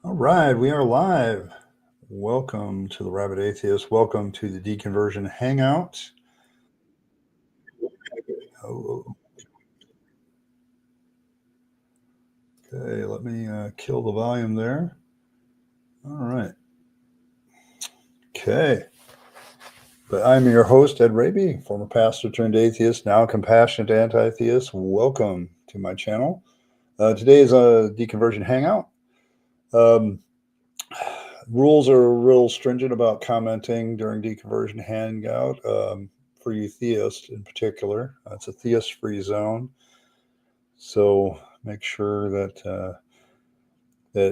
All right, we are live. Welcome to the Rabyd Atheist. Welcome to the Deconversion Hangout. Oh, okay, let me kill the volume there. All right. Okay. But I'm your host, Ed Rabyd, former pastor turned atheist, now compassionate anti-theist. Welcome to my channel. Today is a Deconversion Hangout. Rules are real stringent about commenting during Deconversion Hangout. For you theists in particular, it's a theist-free zone. So make sure that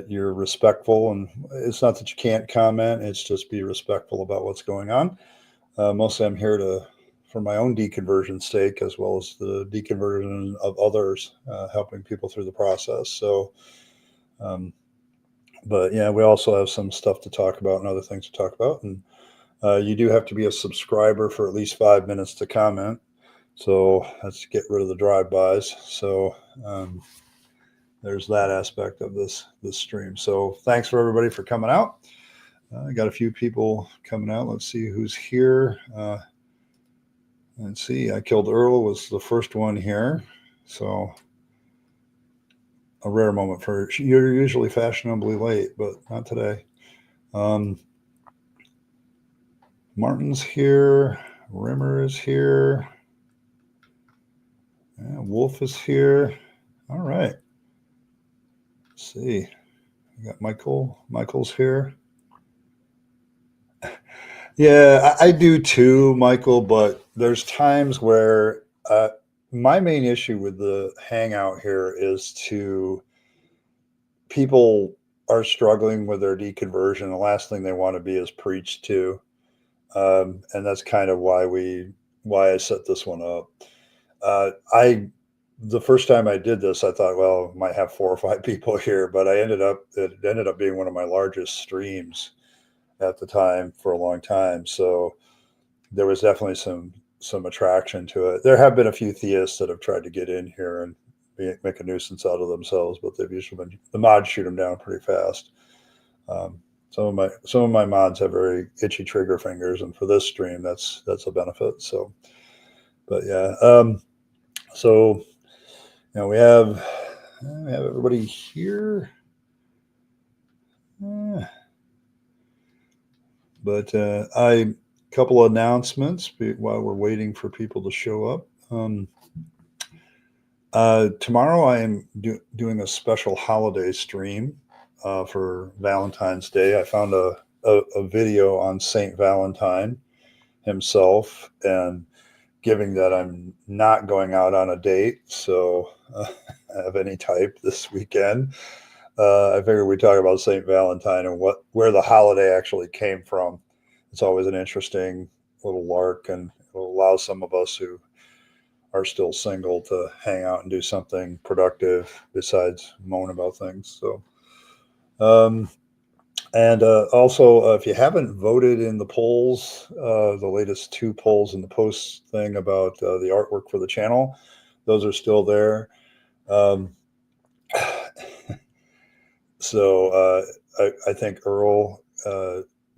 you're respectful, and it's not that you can't comment; it's just be respectful about what's going on. Mostly, I'm here for my own deconversion sake, as well as the deconversion of others, helping people through the process. So, but yeah, we also have some stuff to talk about and other things to talk about, and you do have to be a subscriber for at least 5 minutes to comment. So let's get rid of the drive-bys. So there's that aspect of this stream. So thanks for everybody for coming out. I got a few people coming out. Let's see who's here. Let's see. I Killed Earl was the first one here. So a rare moment for you're usually fashionably late, but not today. Martin's here. Rimmer is here. Wolf is here. All right. Let's see. We got Michael. Michael's here. Yeah, I do too, Michael, but there's times where my main issue with the hangout here is people are struggling with their deconversion. The last thing they want to be is preached to. And that's kind of why I set this one up. The first time I did this, I thought, well, I might have 4 or 5 people here, but it ended up being one of my largest streams at the time for a long time. So there was definitely some attraction to it. There have been a few theists that have tried to get in here and make a nuisance out of themselves, but they've usually been, the mods shoot them down pretty fast. Some of my mods have very itchy trigger fingers, and for this stream, that's a benefit. So, but yeah, so we have everybody here. But a couple of announcements while we're waiting for people to show up. Tomorrow I am doing a special holiday stream for Valentine's Day. I found a video on Saint Valentine himself, and given that I'm not going out on a date, so of any type this weekend, I figured we'd talk about Saint Valentine and where the holiday actually came from. It's always an interesting little lark, and it'll allow some of us who are still single to hang out and do something productive besides moan about things. So, and also, if you haven't voted in the polls, the latest 2 polls in the post thing about the artwork for the channel, those are still there. So I think Earl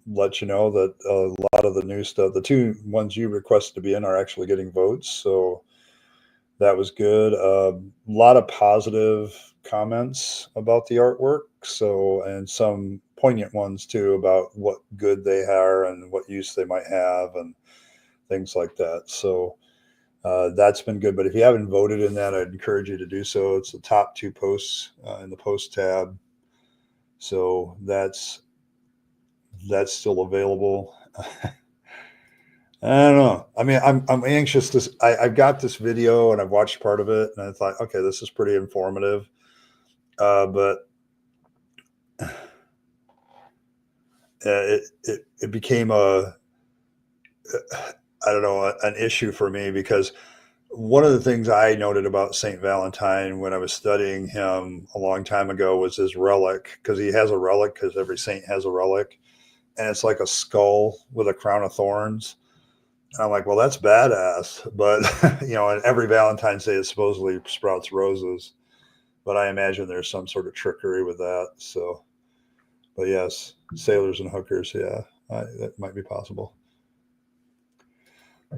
let you know that a lot of the new stuff, the 2 ones you requested to be in, are actually getting votes. So that was good. A lot of positive comments about the artwork. So, and some poignant ones too about what good they are and what use they might have and things like that. So that's been good. But if you haven't voted in that, I'd encourage you to do so. It's the top 2 posts in the post tab. So that's still available. I don't know. I mean, I'm anxious to. I've got this video and I've watched part of it, and I thought, okay, this is pretty informative. But it became I don't know, an issue for me, because one of the things I noted about Saint Valentine when I was studying him a long time ago was his relic, because he has a relic, because every saint has a relic, and it's like a skull with a crown of thorns. And I'm like, well, that's badass. But, and every Valentine's Day it supposedly sprouts roses. but I imagine there's some sort of trickery with that. So, but yes, sailors and hookers, yeah, that might be possible.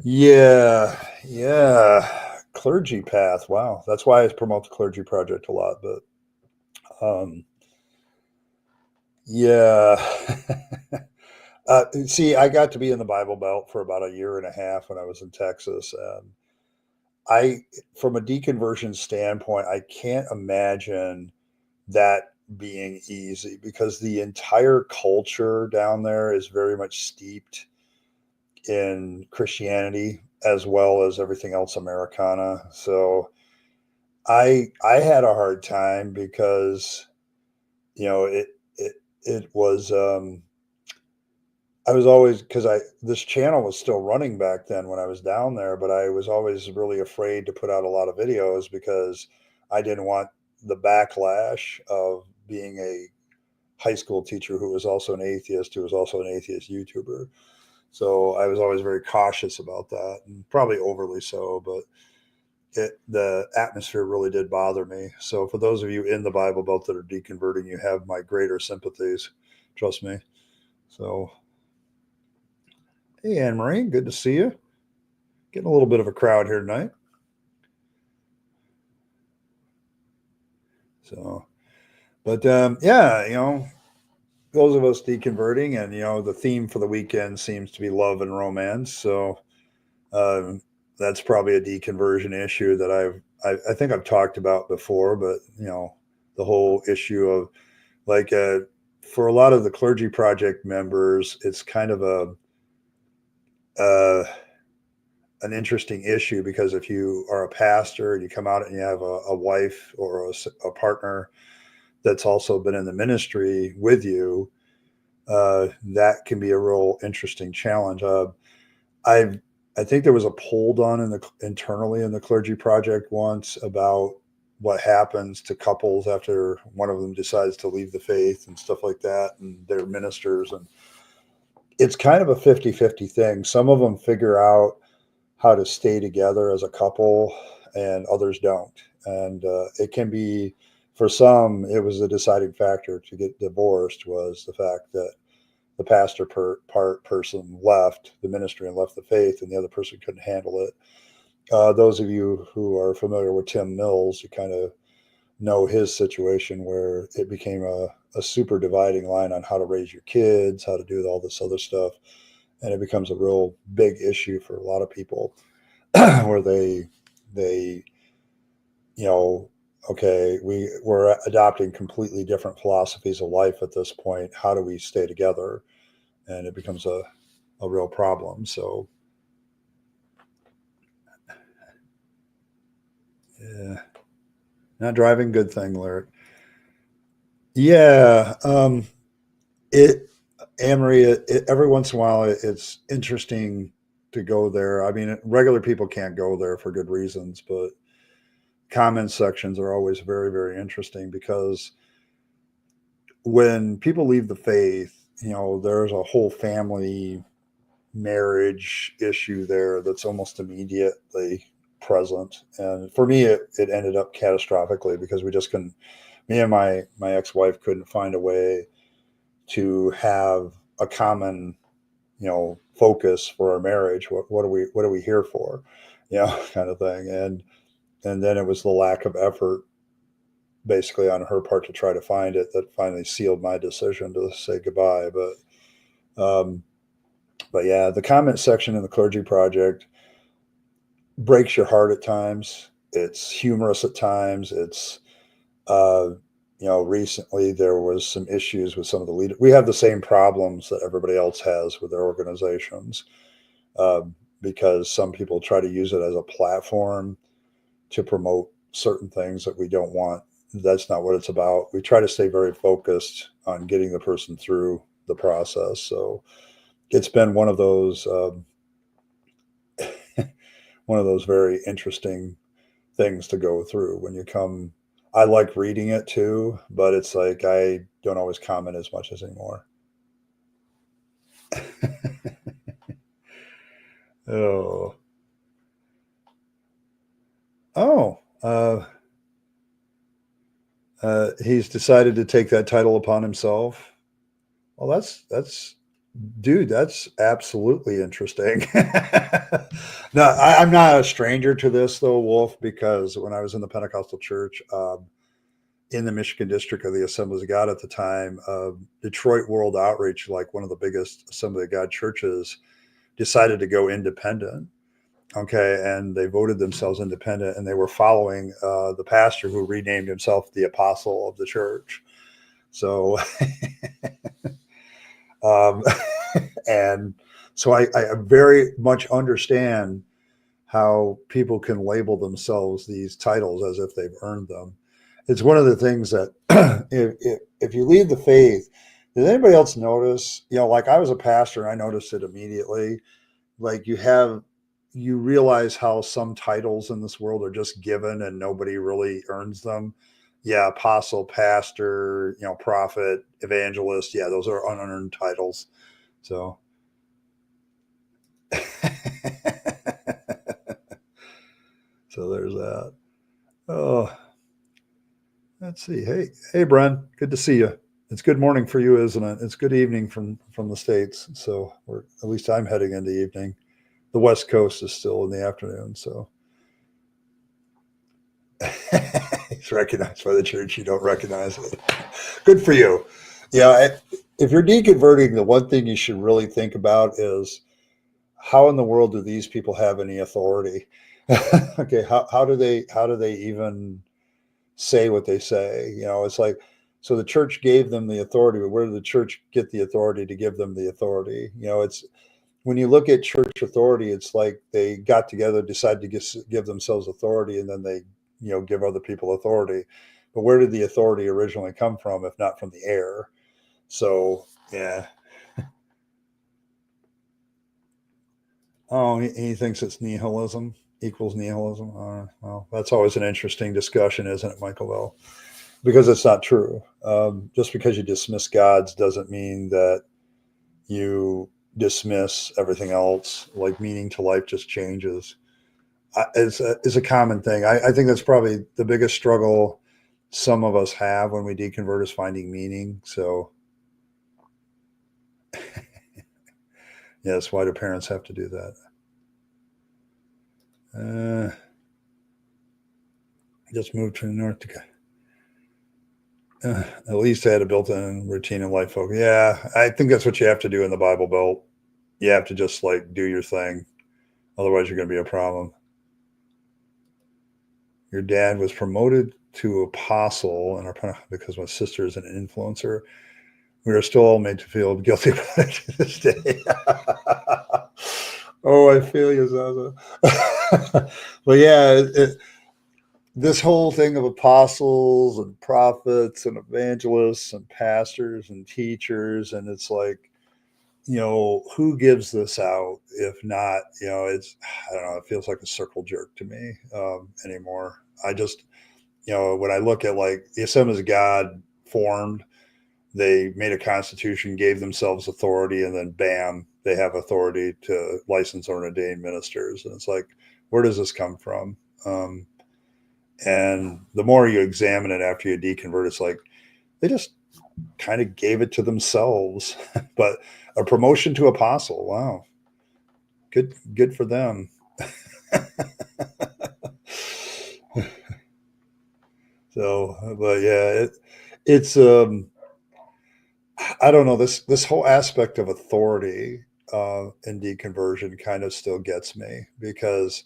Yeah, yeah, clergy path. Wow, that's why I promote the clergy project a lot. But yeah. See, I got to be in the Bible Belt for about a year and a half when I was in Texas, and I, from a deconversion standpoint, I can't imagine that being easy because the entire culture down there is very much steeped in Christianity as well as everything else Americana. So I had a hard time because it was I was always because I this channel was still running back then when I was down there, but I was always really afraid to put out a lot of videos because I didn't want the backlash of being a high school teacher who was also an atheist, who was also an atheist YouTuber. So I was always very cautious about that, and probably overly so. But the atmosphere really did bother me. So for those of you in the Bible Belt that are deconverting, you have my greater sympathies. Trust me. So hey, Anne Marie, good to see you. Getting a little bit of a crowd here tonight. So, but yeah, those of us deconverting, and the theme for the weekend seems to be love and romance. So um, that's probably a deconversion issue that I think I've talked about before. But the whole issue of like for a lot of the clergy project members, it's kind of uh, an interesting issue because if you are a pastor and you come out and you have a wife or a partner that's also been in the ministry with you, that can be a real interesting challenge. I I think there was a poll done internally in the clergy project once about what happens to couples after one of them decides to leave the faith and stuff like that, and their ministers, and it's kind of a 50-50 thing. Some of them figure out how to stay together as a couple, and others don't. And it can be, for some, it was a deciding factor to get divorced was the fact that the pastor person left the ministry and left the faith, and the other person couldn't handle it. Those of you who are familiar with Tim Mills, you kind of know his situation where it became a super dividing line on how to raise your kids, how to do all this other stuff. And it becomes a real big issue for a lot of people where they you know okay, we're adopting completely different philosophies of life at this point. How do we stay together? And it becomes a real problem. So yeah, not driving, good thing, Lyric. Yeah, it Amory, every once in a while it's interesting to go there. I mean, regular people can't go there for good reasons, but comment sections are always very, very interesting because when people leave the faith, there's a whole family marriage issue there that's almost immediately present. And for me, it ended up catastrophically because we just couldn't, me and my ex-wife couldn't find a way to have a common, focus for our marriage. What are we here for? Kind of thing. And then it was the lack of effort basically on her part to try to find it that finally sealed my decision to say goodbye. Um, but yeah, the comment section in the clergy project breaks your heart at times. It's humorous at times. It's uh, recently there was some issues with some of the leaders. We have the same problems that everybody else has with their organizations, because some people try to use it as a platform to promote certain things that we don't want. That's not what it's about. We try to stay very focused on getting the person through the process. So it's been one of those one of those very interesting things to go through when you come. I like reading it too, but it's like I don't always comment as much as anymore. Oh, oh, He's decided to take that title upon himself. Well, that's dude, that's absolutely interesting. No, I'm not a stranger to this though, Wolf, because when I was in the Pentecostal church in the Michigan district of the Assemblies of God at the time, Detroit World Outreach, like one of the biggest Assembly of God churches, decided to go independent. Okay, and they voted themselves independent, and they were following the pastor who renamed himself the apostle of the church. So, um, and so I very much understand how people can label themselves these titles as if they've earned them. It's one of the things that if you leave the faith, did anybody else notice? You know, like I was a pastor, I noticed it immediately. Like you realize how some titles in this world are just given and nobody really earns them. Yeah, apostle, pastor, prophet, evangelist. Yeah, those are unearned titles. So, so there's that. Oh, let's see. Hey, Bren. Good to see you. It's good morning for you, isn't it? It's good evening from the States. So at least I'm heading into evening. The West Coast is still in the afternoon. So he's recognized by the church. You don't recognize it. Good for you. Yeah. If you're deconverting, the one thing you should really think about is how in the world do these people have any authority? Okay. How do they even say what they say? It's like, so the church gave them the authority, but where did the church get the authority to give them the authority? It's when you look at church authority, it's like they got together, decided to give themselves authority, and then they, give other people authority. But where did the authority originally come from, if not from the air? So, yeah. Oh, he thinks it's nihilism equals nihilism. Well, that's always an interesting discussion, isn't it, Michael? Well, because it's not true. Just because you dismiss gods doesn't mean that you dismiss everything else. Like meaning to life just changes. Is a common thing. I think that's probably the biggest struggle some of us have when we deconvert is finding meaning. So, yes, why do parents have to do that? Just moved to North Dakota. At least I had a built-in routine and life focus. Yeah, I think that's what you have to do in the Bible Belt. You have to just like do your thing. Otherwise, you're going to be a problem. Your dad was promoted to apostle, and because my sister is an influencer, we are still all made to feel guilty about it to this day. Oh, I feel you, Zaza. But yeah, this whole thing of apostles and prophets and evangelists and pastors and teachers, and it's like, who gives this out if not, it's, I don't know, it feels like a circle jerk to me anymore. I just, when I look at like the Assemblies of God formed, they made a constitution, gave themselves authority, and then bam, they have authority to license or ordain ministers. And it's like, where does this come from? And the more you examine it after you deconvert, it's like they just kind of gave it to themselves. But a promotion to apostle, wow, good for them. So, but yeah, it's I don't know, this whole aspect of authority in deconversion kind of still gets me because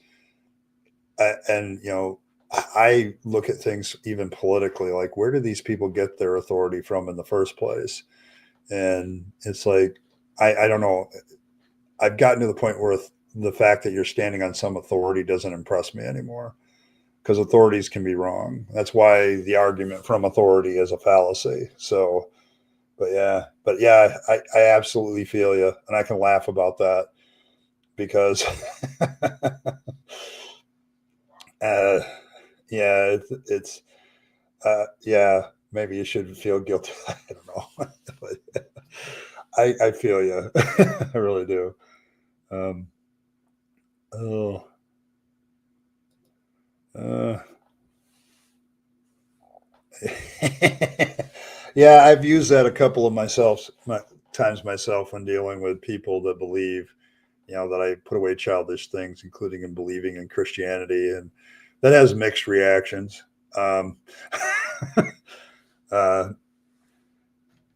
I look at things even politically, like where do these people get their authority from in the first place? And it's like I don't know. I've gotten to the point where the fact that you're standing on some authority doesn't impress me anymore because authorities can be wrong. That's why the argument from authority is a fallacy. So, but yeah, I absolutely feel you, and I can laugh about that because, uh, yeah, yeah, maybe you should feel guilty. I don't know, but I feel you, I really do. Um, oh, uh, Yeah, I've used that a couple of times myself when dealing with people that believe, that I put away childish things, including in believing in Christianity, and that has mixed reactions. Um, uh,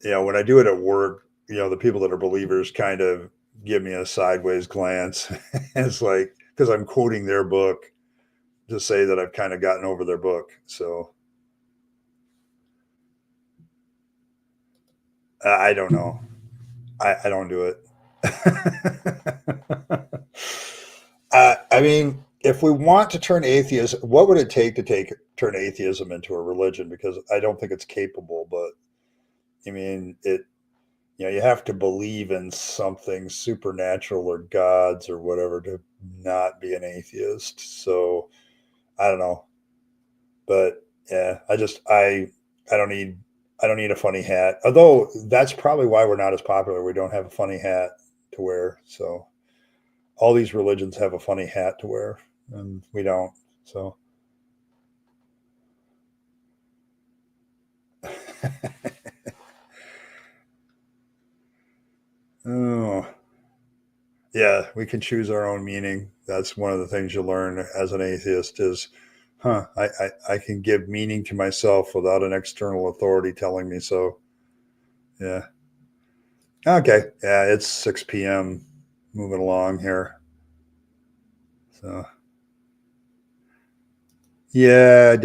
when I do it at work, the people that are believers kind of give me a sideways glance. It's like, because I'm quoting their book to say that I've kind of gotten over their book. So I don't know. I don't do it. I mean, if we want to turn atheism, what would it take to turn atheism into a religion? Because I don't think it's capable. But I mean, you have to believe in something supernatural or gods or whatever to not be an atheist. So I don't know, but yeah, I don't need I don't need a funny hat. Although that's probably why we're not as popular. We don't have a funny hat to wear. So all these religions have a funny hat to wear, and we don't. So oh yeah, we can choose our own meaning. That's one of the things you learn as an atheist is, I can give meaning to myself without an external authority telling me so. Yeah. Okay. Yeah, it's 6 p.m. Moving along here. So yeah,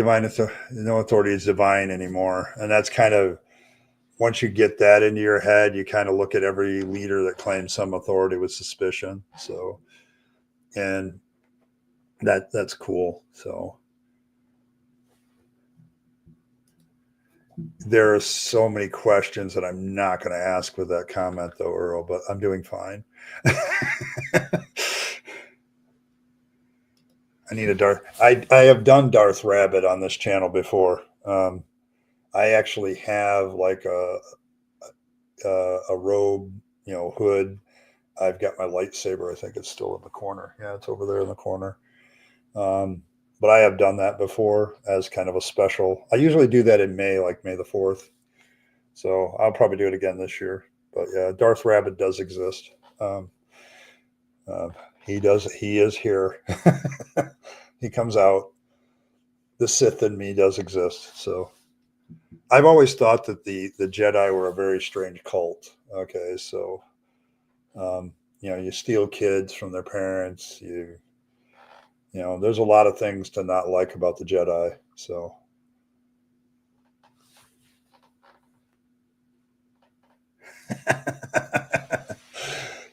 no authority is divine anymore. And that's kind of, once you get that into your head, you kind of look at every leader that claims some authority with suspicion. So, and that's cool. So there are so many questions that I'm not going to ask with that comment, though, Earl, but I'm doing fine. I need a Darth. I have done Darth Rabbit on this channel before. I actually have like a robe, hood. I've got my lightsaber. I think it's still in the corner. Yeah, it's over there in the corner. Um, but I have done that before as kind of a special. I usually do that in May, like May the 4th. So I'll probably do it again this year. But yeah, Darth Rabbit does exist. Um, uh, he does. He is here. He comes out. The Sith in me does exist. So I've always thought that the Jedi were a very strange cult. Okay, so you steal kids from their parents. There's a lot of things to not like about the Jedi. So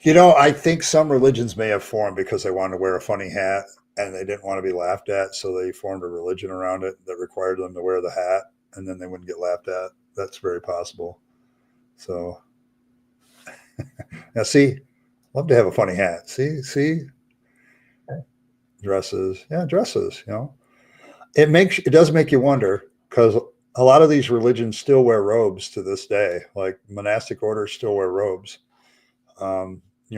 I think some religions may have formed because they wanted to wear a funny hat and they didn't want to be laughed at, so they formed a religion around it that required them to wear the hat, and then they wouldn't get laughed at. That's very possible. So now, see, love to have a funny hat. See, dresses, yeah, dresses. It does make you wonder because a lot of these religions still wear robes to this day. Like monastic orders still wear robes.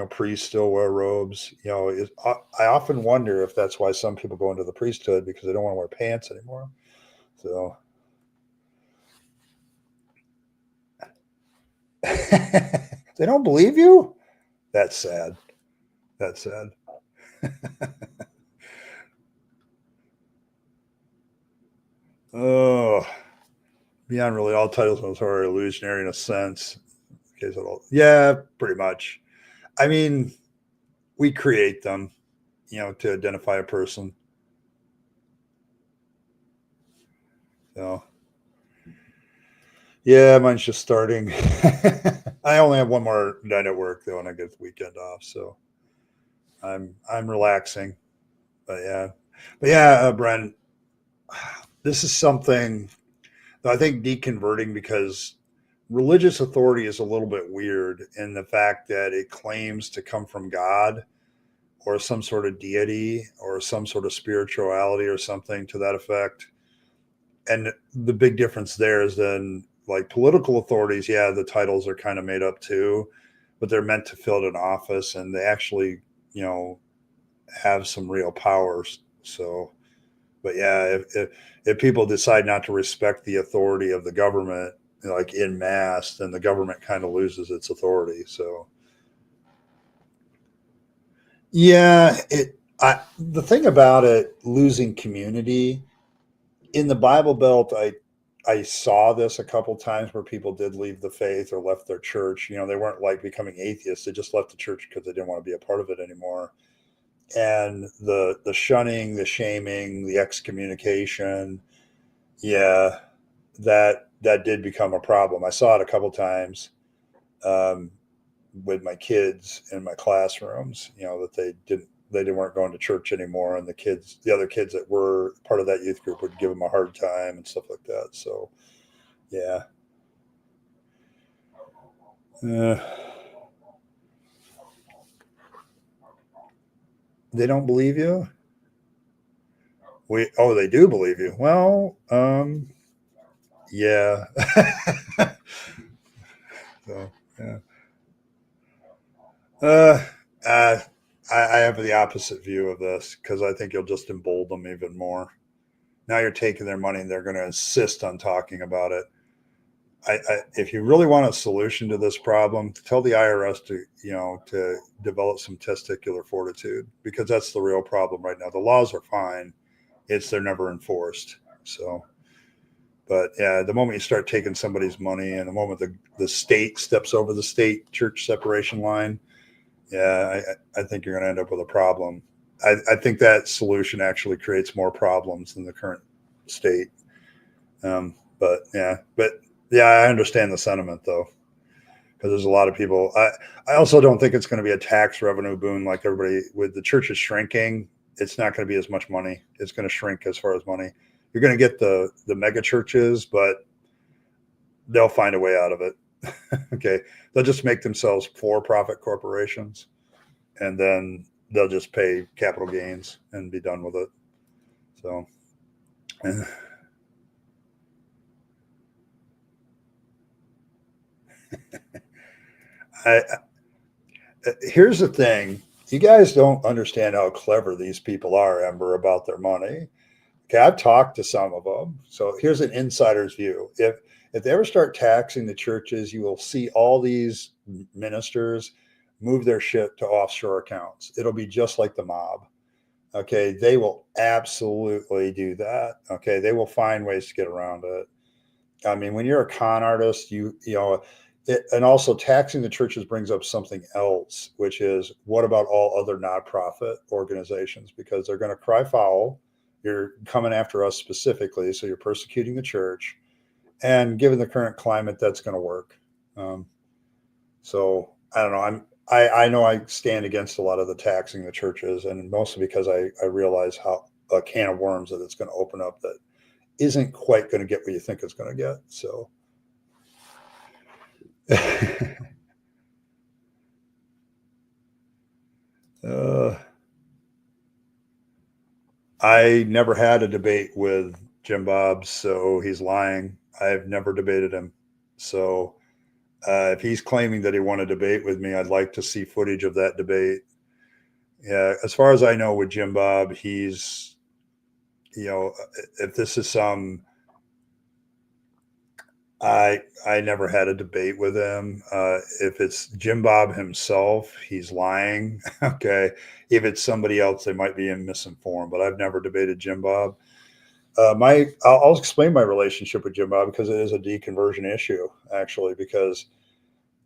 Priests still wear robes. I often wonder if that's why some people go into the priesthood because they don't want to wear pants anymore. So they don't believe you. That's sad. That's sad. Oh, beyond really all titles of authority illusionary in a sense. Okay, so yeah, pretty much. I mean, we create them, to identify a person. So yeah, mine's just starting. I only have one more night at work though, and I get the weekend off, so I'm relaxing. But yeah, Brent, this is something that I think deconverting because religious authority is a little bit weird in the fact that it claims to come from God or some sort of deity or some sort of spirituality or something to that effect. And the big difference there is then like political authorities, yeah, the titles are kind of made up too, but they're meant to fill an office and they actually, have some real powers. So But yeah, if people decide not to respect the authority of the government, like in mass, then the government kind of loses its authority. So yeah, the thing about it, losing community in the Bible Belt, I saw this a couple times where people did leave the faith or left their church. You know, they weren't like becoming atheists; they just left the church because they didn't want to be a part of it anymore. And the shunning, the shaming, the excommunication, yeah, that did become a problem. I saw it a couple times um, with my kids in my classrooms. You know, that they weren't going to church anymore, and the other kids that were part of that youth group would give them a hard time and stuff like that. So yeah. Uh, they don't believe you. They do believe you. Well, yeah. So yeah. Uh, uh, I have the opposite view of this because I think you'll just embolden them even more. Now you're taking their money and they're going to insist on talking about it. If you really want a solution to this problem, tell the IRS to develop some testicular fortitude, because that's the real problem right now. The laws are fine, it's they're never enforced. So, but yeah, the moment you start taking somebody's money, and the moment the state steps over the state church separation line, yeah, I think you're going to end up with a problem. I think that solution actually creates more problems than the current state. But I understand the sentiment though, because there's a lot of people. I also don't think it's going to be a tax revenue boon like everybody. With the churches shrinking, it's not going to be as much money. It's going to shrink as far as money. You're going to get the mega churches, but they'll find a way out of it. Okay, they'll just make themselves for-profit corporations, and then they'll just pay capital gains and be done with it. So. I, Here's the thing. You guys don't understand how clever these people are, Ember, about their money. Okay, I've talked to some of them. So here's an insider's view. If they ever start taxing the churches, you will see all these ministers move their shit to offshore accounts. It'll be just like the mob. Okay, they will absolutely do that. Okay, they will find ways to get around it. I mean, when you're a con artist, and also taxing the churches brings up something else, which is, what about all other nonprofit organizations? Because they're going to cry foul. You're coming after us specifically, so you're persecuting the church. And given the current climate, that's going to work. Um, so I don't know. I know I stand against a lot of the taxing the churches, and mostly because I realize how a can of worms that it's going to open up that isn't quite going to get what you think it's going to get. So. uh, I never had a debate with Jim Bob, so he's lying. I've never debated him. So if he's claiming that he won a debate with me, I'd like to see footage of that debate. Yeah, as far as I know with Jim Bob, he's, if this is some, I never had a debate with him. If it's Jim Bob himself, he's lying. Okay. If it's somebody else, they might be misinformed, but I've never debated Jim Bob. I'll explain my relationship with Jim Bob, because it is a deconversion issue, actually, because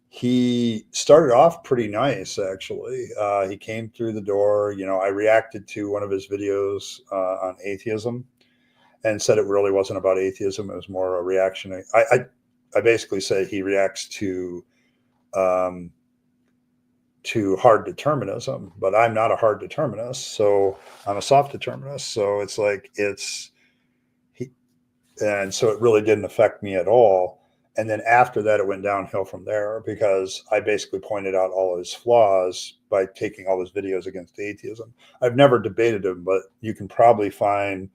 he started off pretty nice, actually. He came through the door. I reacted to one of his videos on atheism and said it really wasn't about atheism. It was more a reaction. I basically say he reacts um, to hard determinism, but I'm not a hard determinist. So I'm a soft determinist. So it's like, and so it really didn't affect me at all. And then after that, it went downhill from there, because I basically pointed out all his flaws by taking all his videos against atheism. I've never debated him, but you can probably find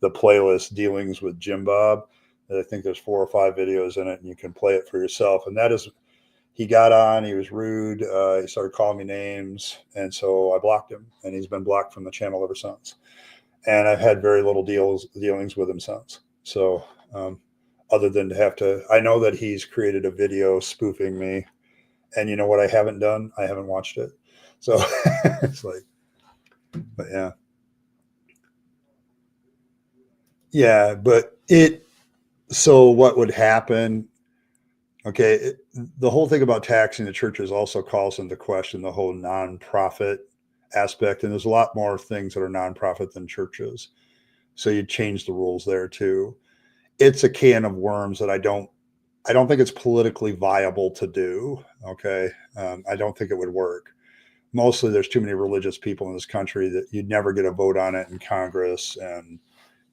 the playlist Dealings with Jim Bob. I think there's 4 or 5 videos in it, and you can play it for yourself. And that is, he got on, he was rude, he started calling me names, and so I blocked him, and he's been blocked from the channel ever since. and I've had very little dealings with him since. So, other than to have to, I know that he's created a video spoofing me, and you know what I haven't done? I haven't watched it. So it's like, but yeah, yeah, but it. So what would happen? Okay, the whole thing about taxing the churches also calls into question the whole nonprofit aspect, and there's a lot more things that are nonprofit than churches. So you change the rules there too. It's a can of worms that I don't think it's politically viable to do. Okay, I don't think it would work. Mostly, there's too many religious people in this country that you'd never get a vote on it in Congress, and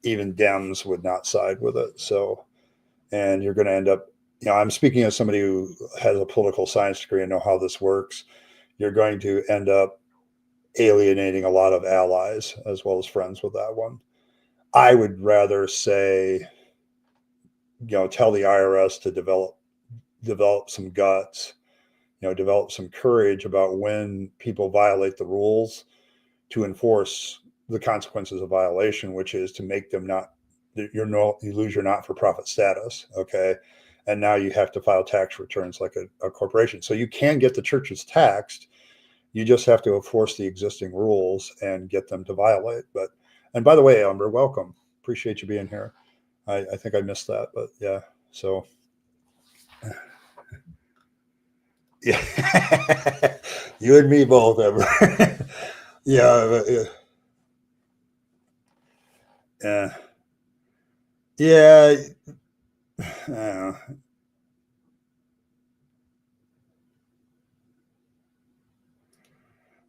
even Dems would not side with it. So, and you're going to end up, I'm speaking as somebody who has a political science degree and know how this works. You're going to end up alienating a lot of allies as well as friends with that one. I would rather say, tell the IRS to develop some guts, develop some courage about when people violate the rules, to enforce the consequences of violation, which is to make them not, you lose your not-for-profit status. Okay. And now you have to file tax returns like a corporation. So you can get the churches taxed. You just have to enforce the existing rules and get them to violate. And by the way, Amber, welcome. Appreciate you being here. I think I missed that, but yeah. So yeah, you and me both, Amber. Yeah, yeah, yeah.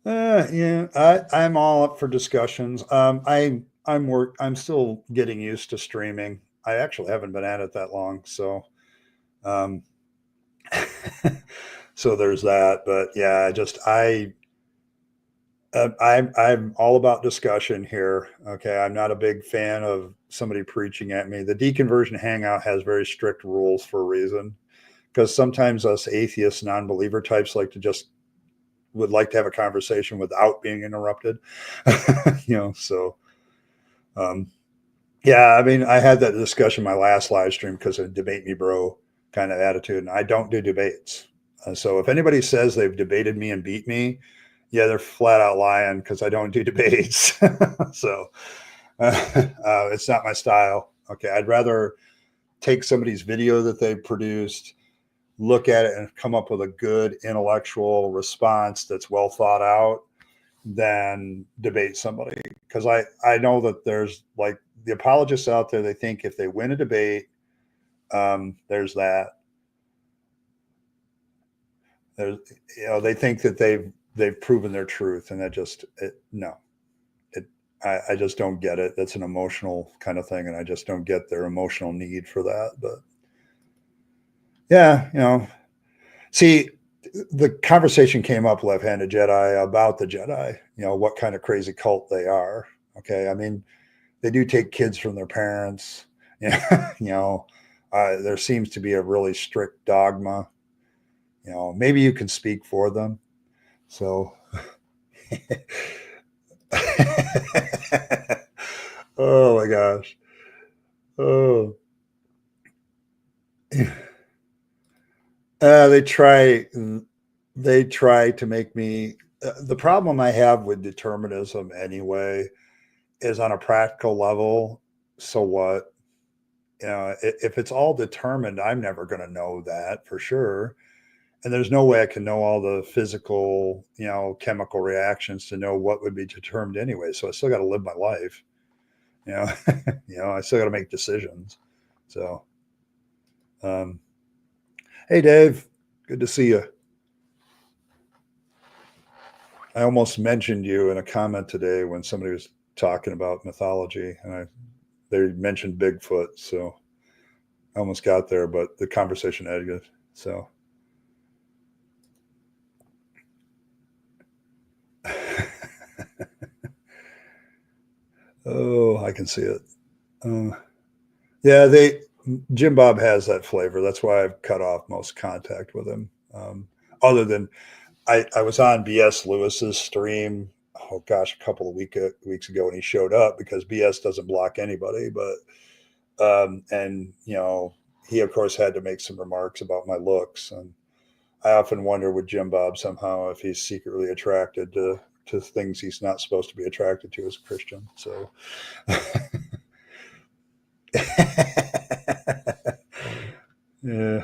Uh, yeah, I'm all up for discussions. I'm still getting used to streaming. I actually haven't been at it that long, so um, so there's that. But yeah, I'm all about discussion here. Okay, I'm not a big fan of somebody preaching at me. The Deconversion Hangout has very strict rules for a reason, because sometimes us atheist non-believer types would like to have a conversation without being interrupted. So um, yeah, I mean, I had that discussion in my last live stream because of debate me bro kind of attitude, and I don't do debates. So if anybody says they've debated me and beat me, yeah, they're flat out lying, because I don't do debates. So it's not my style. Okay, I'd rather take somebody's video that they've produced, look at it, and come up with a good intellectual response that's well thought out, than debate somebody. Because I know that there's like the apologists out there, they think if they win a debate, there's that. There's, they think that they've proven their truth, and that no. I just don't get it. That's an emotional kind of thing, and I just don't get their emotional need for that. But yeah, see, the conversation came up, left-handed Jedi, about the Jedi, what kind of crazy cult they are. Okay, I mean, they do take kids from their parents. There seems to be a really strict dogma. Maybe you can speak for them. So, oh my gosh. Oh, they try. They try to make me. The problem I have with determinism, anyway, is on a practical level. So what? If it's all determined, I'm never going to know that for sure. And there's no way I can know all the physical, chemical reactions to know what would be determined anyway. So I still got to live my life. you know, I still got to make decisions. So, um, hey, Dave, good to see you. I almost mentioned you in a comment today when somebody was talking about mythology, and they mentioned Bigfoot. So I almost got there, but the conversation ended. So. Oh, I can see it. Yeah, Jim Bob has that flavor. That's why I've cut off most contact with him. Other than I was on BS Lewis's stream oh gosh, a couple of weeks ago, and he showed up because BS doesn't block anybody. But and he of course had to make some remarks about my looks, and I often wonder with Jim Bob somehow if he's secretly attracted to things he's not supposed to be attracted to as a Christian. So yeah.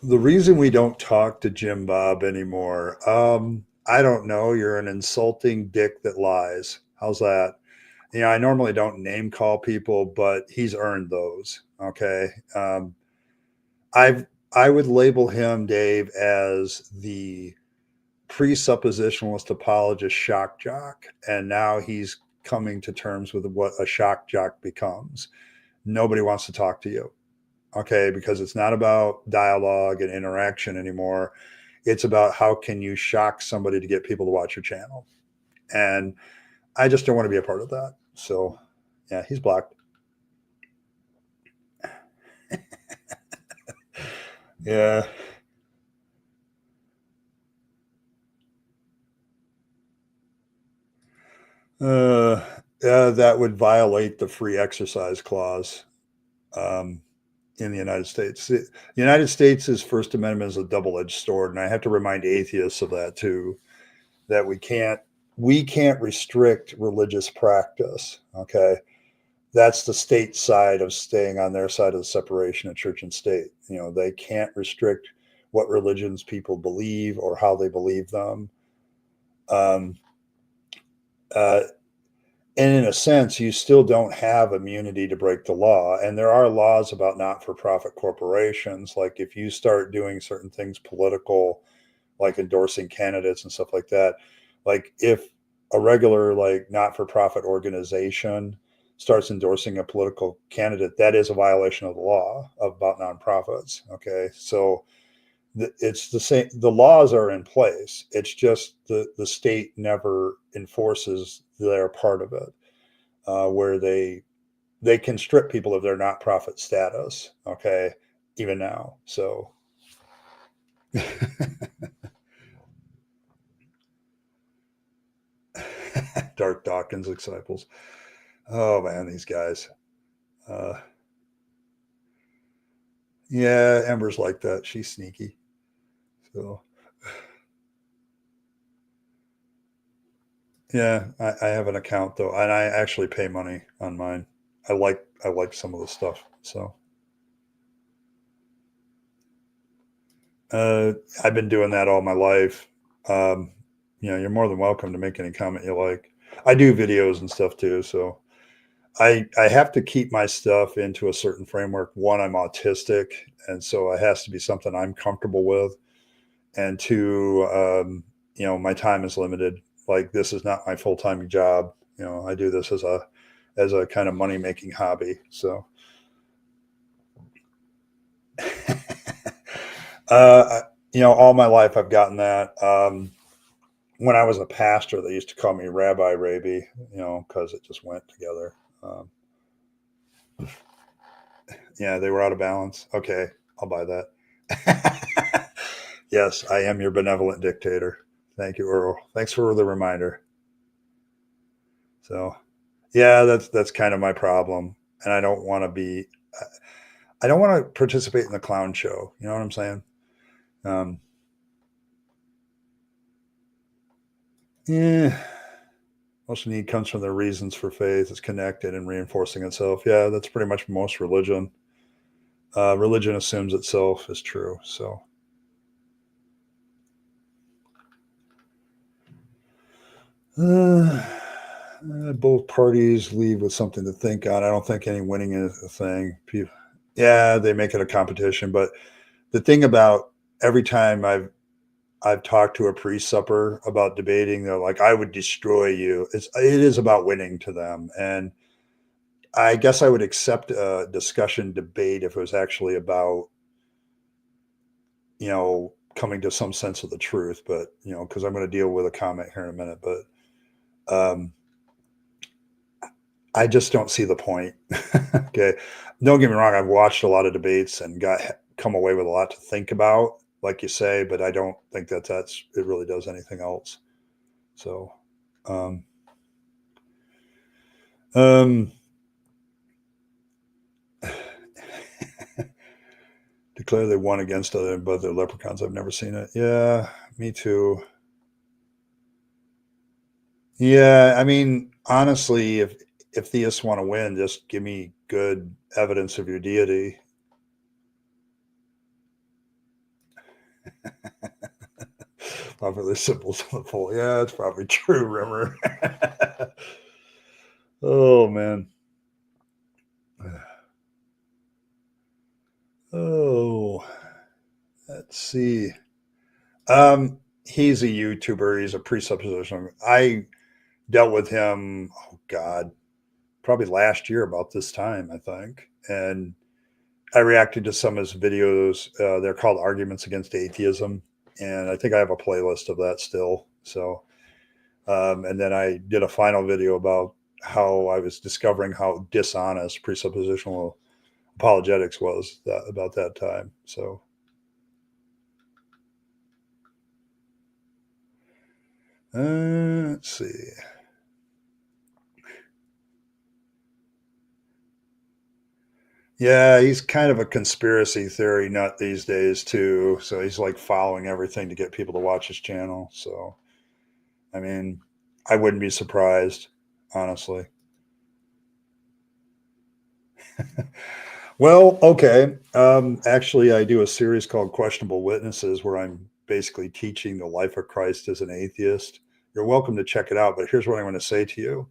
The reason we don't talk to Jim Bob anymore, I don't know. You're an insulting dick that lies. How's that? I normally don't name call people, but he's earned those. Okay. I've I would label him, Dave, as the presuppositionalist apologist shock jock, and now he's coming to terms with what a shock jock becomes. Nobody wants to talk to you. Okay, because it's not about dialogue and interaction anymore. It's about how can you shock somebody to get people to watch your channel. And I just don't want to be a part of that. So yeah, he's blocked. Yeah. Uh, that would violate the free exercise clause um, in the United States. The United States' First Amendment is a double-edged sword, and I have to remind atheists of that too. That we can't restrict religious practice. Okay, that's the state side of staying on their side of the separation of church and state. They can't restrict what religions people believe or how they believe them. Um, uh, and in a sense, you still don't have immunity to break the law. And there are laws about not-for-profit corporations. Like if you start doing certain things political, like endorsing candidates and stuff like that, like if a regular like not-for-profit organization starts endorsing a political candidate, that is a violation of the law about nonprofits. Okay, so it's the same. The laws are in place. It's just the state never enforces their part of it, where they can strip people of their not-profit status. Okay, even now. So Dark Dawkins disciples. Oh man, these guys. Uh, yeah, Ember's like that. She's sneaky. So yeah, I have an account though, and I actually pay money on mine. I like some of the stuff. So uh, I've been doing that all my life. Um, you're more than welcome to make any comment you like. I do videos and stuff too, so I have to keep my stuff into a certain framework. One, I'm autistic, and so it has to be something I'm comfortable with. And two, my time is limited. Like this is not my full time job. I do this as a kind of money making hobby. So, all my life I've gotten that. When I was a pastor, they used to call me Rabbi Rabyd, because it just went together. Um, yeah, they were out of balance. Okay, I'll buy that. Yes, I am your benevolent dictator. Thank you, Earl. Thanks for the reminder. So, yeah, that's kind of my problem, and I don't want to be. I don't want to participate in the clown show. You know what I'm saying? Um, yeah, most need comes from the reasons for faith. It's connected and reinforcing itself. Yeah, that's pretty much most religion. Religion assumes itself is true. So, both parties leave with something to think on. I don't think any winning is a thing. Yeah, they make it a competition, but the thing about every time I've talked to a pre-supper about debating, they're like, "I would destroy you." It is about winning to them, and I guess I would accept a discussion debate if it was actually about coming to some sense of the truth. But because I'm going to deal with a comment here in a minute, but um, I just don't see the point. Okay, don't get me wrong. I've watched a lot of debates and come away with a lot to think about. like you say, but I don't think that it really does anything else. So, um, um, declare they won against other, but they're leprechauns. I've never seen it. Yeah, me too. Yeah, I mean, honestly, if theists want to win, just give me good evidence of your deity. Probably the symbols on the pole. Yeah, it's probably true, Rimmer. Oh man. Oh, let's see. He's a YouTuber. He's a presupposition. I dealt with him. Oh God, probably last year about this time, I think, and I reacted to some of his videos. They're called Arguments Against Atheism, and I think I have a playlist of that still. So, and then I did a final video about how I was discovering how dishonest presuppositional apologetics was about that time. So, let's see. Yeah, he's kind of a conspiracy theory nut these days too. So he's like following everything to get people to watch his channel. So I mean, I wouldn't be surprised, honestly. Well, okay. Actually, I do a series called Questionable Witnesses where I'm basically teaching the life of Christ as an atheist. You're welcome to check it out, but here's what I want to say to you.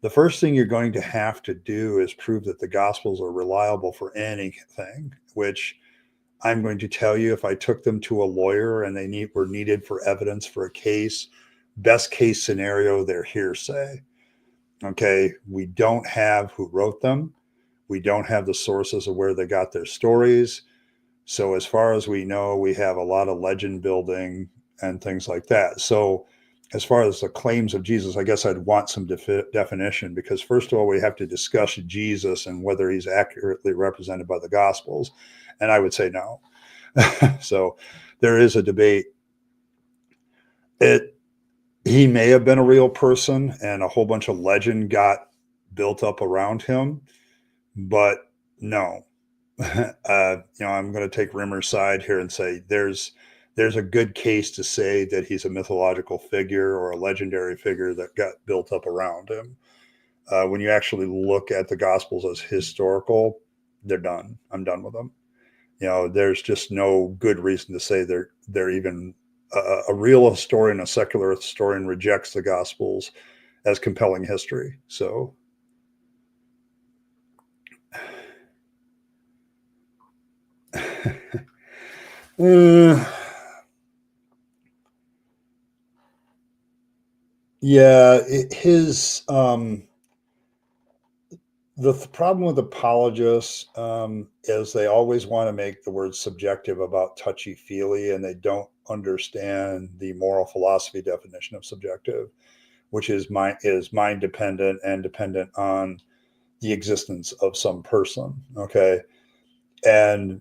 The first thing you're going to have to do is prove that the Gospels are reliable for anything, which I'm going to tell you if I took them to a lawyer and were needed for evidence for a case, best case scenario, they're hearsay. Okay, we don't have who wrote them. We don't have the sources of where they got their stories. So, as far as we know, we have a lot of legend building and things like that. So, as far as the claims of Jesus, I guess I'd want some definition because, first of all, we have to discuss Jesus and whether he's accurately represented by the Gospels. And I would say no. So, there is a debate. He may have been a real person and a whole bunch of legend got built up around him, but no. I'm going to take Rimmer's side here and say there's a good case to say that he's a mythological figure or a legendary figure that got built up around him. When you actually look at the Gospels as historical, they're done. I'm done with them. There's just no good reason to say they're even a real historian, a secular historian rejects the Gospels as compelling history. So uh, yeah, the problem with apologists is they always want to make the word subjective about touchy feely, and they don't understand the moral philosophy definition of subjective, which is mind dependent and dependent on the existence of some person. Okay, and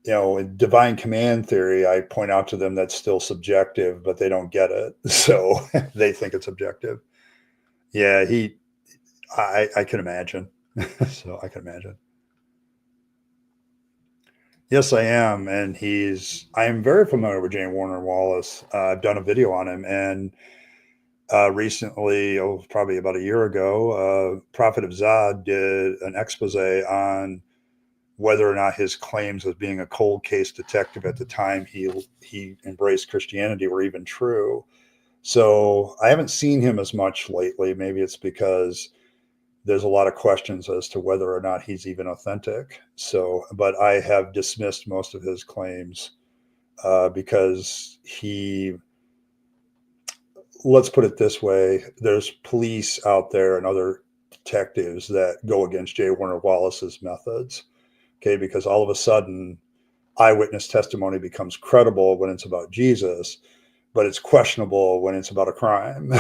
in divine command theory, I point out to them that's still subjective, but they don't get it, so they think it's objective. Yeah, I can imagine. So I can imagine. Yes, I am, and I am very familiar with Jane Warner Wallace. I've done a video on him, and recently, probably about a year ago, Prophet of Zod did an expose on whether or not his claims as being a cold case detective at the time he embraced Christianity were even true. So I haven't seen him as much lately. Maybe it's because there's a lot of questions as to whether or not he's even authentic. So, but I have dismissed most of his claims because let's put it this way, there's police out there and other detectives that go against J. Warner Wallace's methods. Okay, because all of a sudden, eyewitness testimony becomes credible when it's about Jesus, but it's questionable when it's about a crime.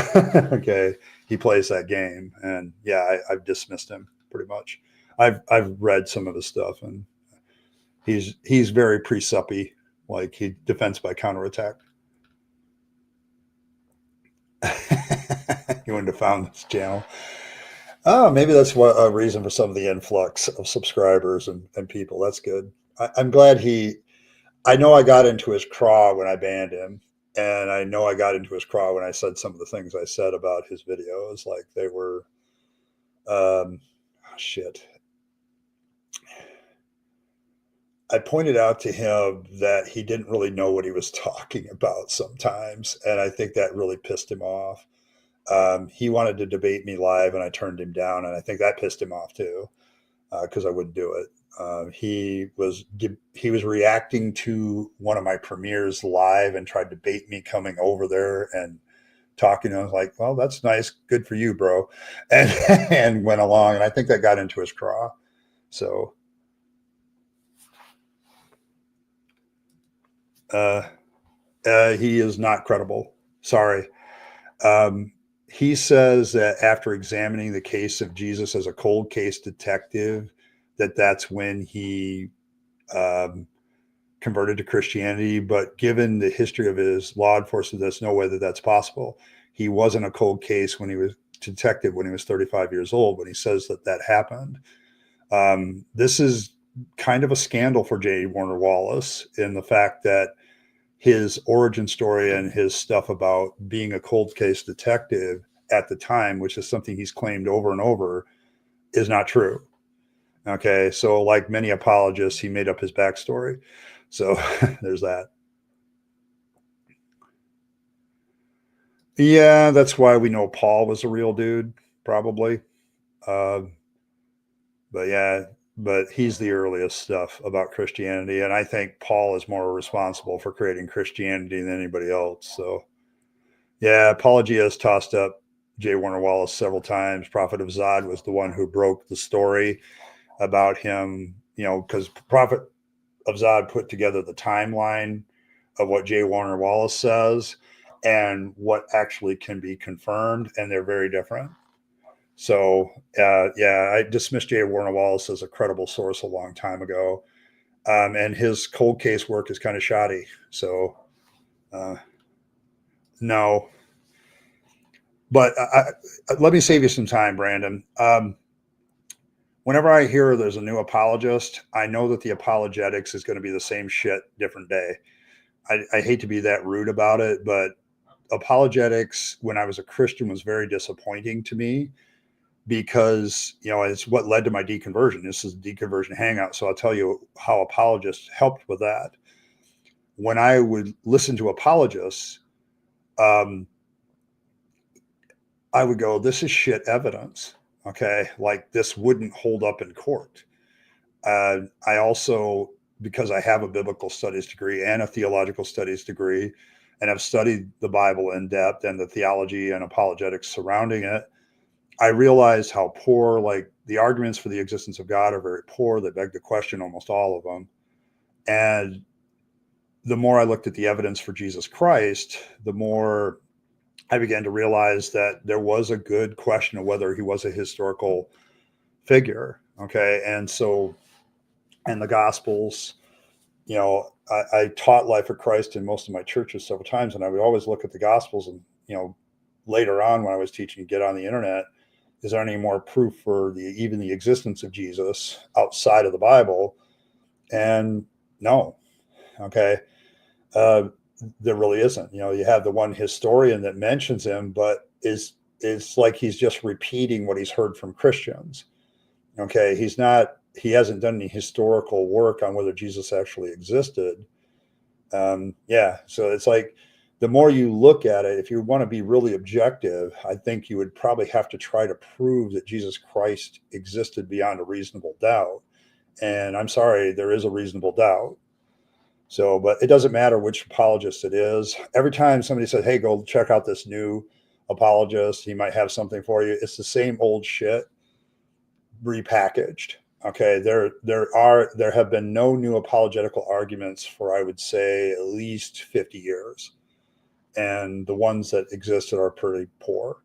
Okay, he plays that game, and yeah, I've dismissed him pretty much. I've read some of his stuff, and he's very pre-suppy. like he defends by counterattack. You wouldn't have found this channel. Oh, maybe that's what a reason for some of the influx of subscribers and people. That's good. I'm glad I know I got into his craw when I banned him. And I know I got into his craw when I said some of the things I said about his videos. Like they were, shit. I pointed out to him that he didn't really know what he was talking about sometimes. And I think that really pissed him off. He wanted to debate me live and I turned him down. And I think that pissed him off too, because I wouldn't do it. He was reacting to one of my premieres live and tried to bait me coming over there and talking. I was like, well, that's nice. Good for you, bro. And, and went along. And I think that got into his craw. So, he is not credible. Sorry. He says that after examining the case of Jesus as a cold case detective, that's when he converted to Christianity. But given the history of his law enforcement, there's no way that that's possible. He wasn't a cold case when he was detective when he was 35 years old, when he says that happened. This is kind of a scandal for J. Warner Wallace in the fact that his origin story and his stuff about being a cold case detective at the time, which is something he's claimed over and over, is not true. Okay. So like many apologists, he made up his backstory. So there's that. Yeah. That's why we know Paul was a real dude, probably. But yeah, but he's the earliest stuff about Christianity. And I think Paul is more responsible for creating Christianity than anybody else. So yeah, Apologia has tossed up J. Warner Wallace several times. Prophet of Zod was the one who broke the story about him, because Prophet of Zod put together the timeline of what J. Warner Wallace says and what actually can be confirmed, and they're very different. So, yeah, I dismissed J. Warner Wallace as a credible source a long time ago. And his cold case work is kind of shoddy. So, no. But let me save you some time, Brandon. Whenever I hear there's a new apologist, I know that the apologetics is going to be the same shit, different day. I hate to be that rude about it, but apologetics, when I was a Christian, was very disappointing to me because, it's what led to my deconversion. This is Deconversion Hangout. So I'll tell you how apologists helped with that. When I would listen to apologists, I would go, this is shit evidence. Okay. Like this wouldn't hold up in court. I also, because I have a biblical studies degree and a theological studies degree, and I've studied the Bible in depth and the theology and apologetics surrounding it, I realized how poor, like the arguments for the existence of God are very poor. They beg to question almost all of them. And the more I looked at the evidence for Jesus Christ, the more I began to realize that there was a good question of whether he was a historical figure. Okay. And so, and the Gospels, I taught Life of Christ in most of my churches several times, and I would always look at the Gospels and, later on when I was teaching, get on the internet, is there any more proof for even the existence of Jesus outside of the Bible? And no. Okay. There really isn't. You have the one historian that mentions him, but it's like he's just repeating what he's heard from Christians. Okay. He hasn't done any historical work on whether Jesus actually existed. Yeah. So it's like, the more you look at it, if you want to be really objective, I think you would probably have to try to prove that Jesus Christ existed beyond a reasonable doubt. And I'm sorry, there is a reasonable doubt. So, but it doesn't matter which apologist it is. Every time somebody says, hey, go check out this new apologist, he might have something for you. It's the same old shit repackaged. Okay. There have been no new apologetical arguments for, I would say, at least 50 years. And the ones that existed are pretty poor.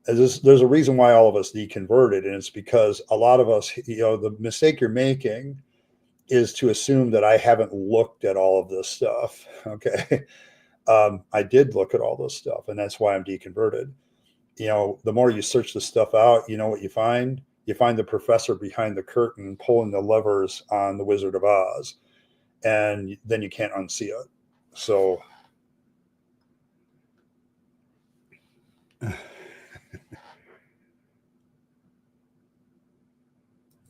There's a reason why all of us deconverted, and it's because a lot of us, the mistake you're making is to assume that I haven't looked at all of this stuff. Okay. I did look at all this stuff, and that's why I'm deconverted. The more you search this stuff out, you know what you find? You find the professor behind the curtain pulling the levers on the Wizard of Oz, and then you can't unsee it. So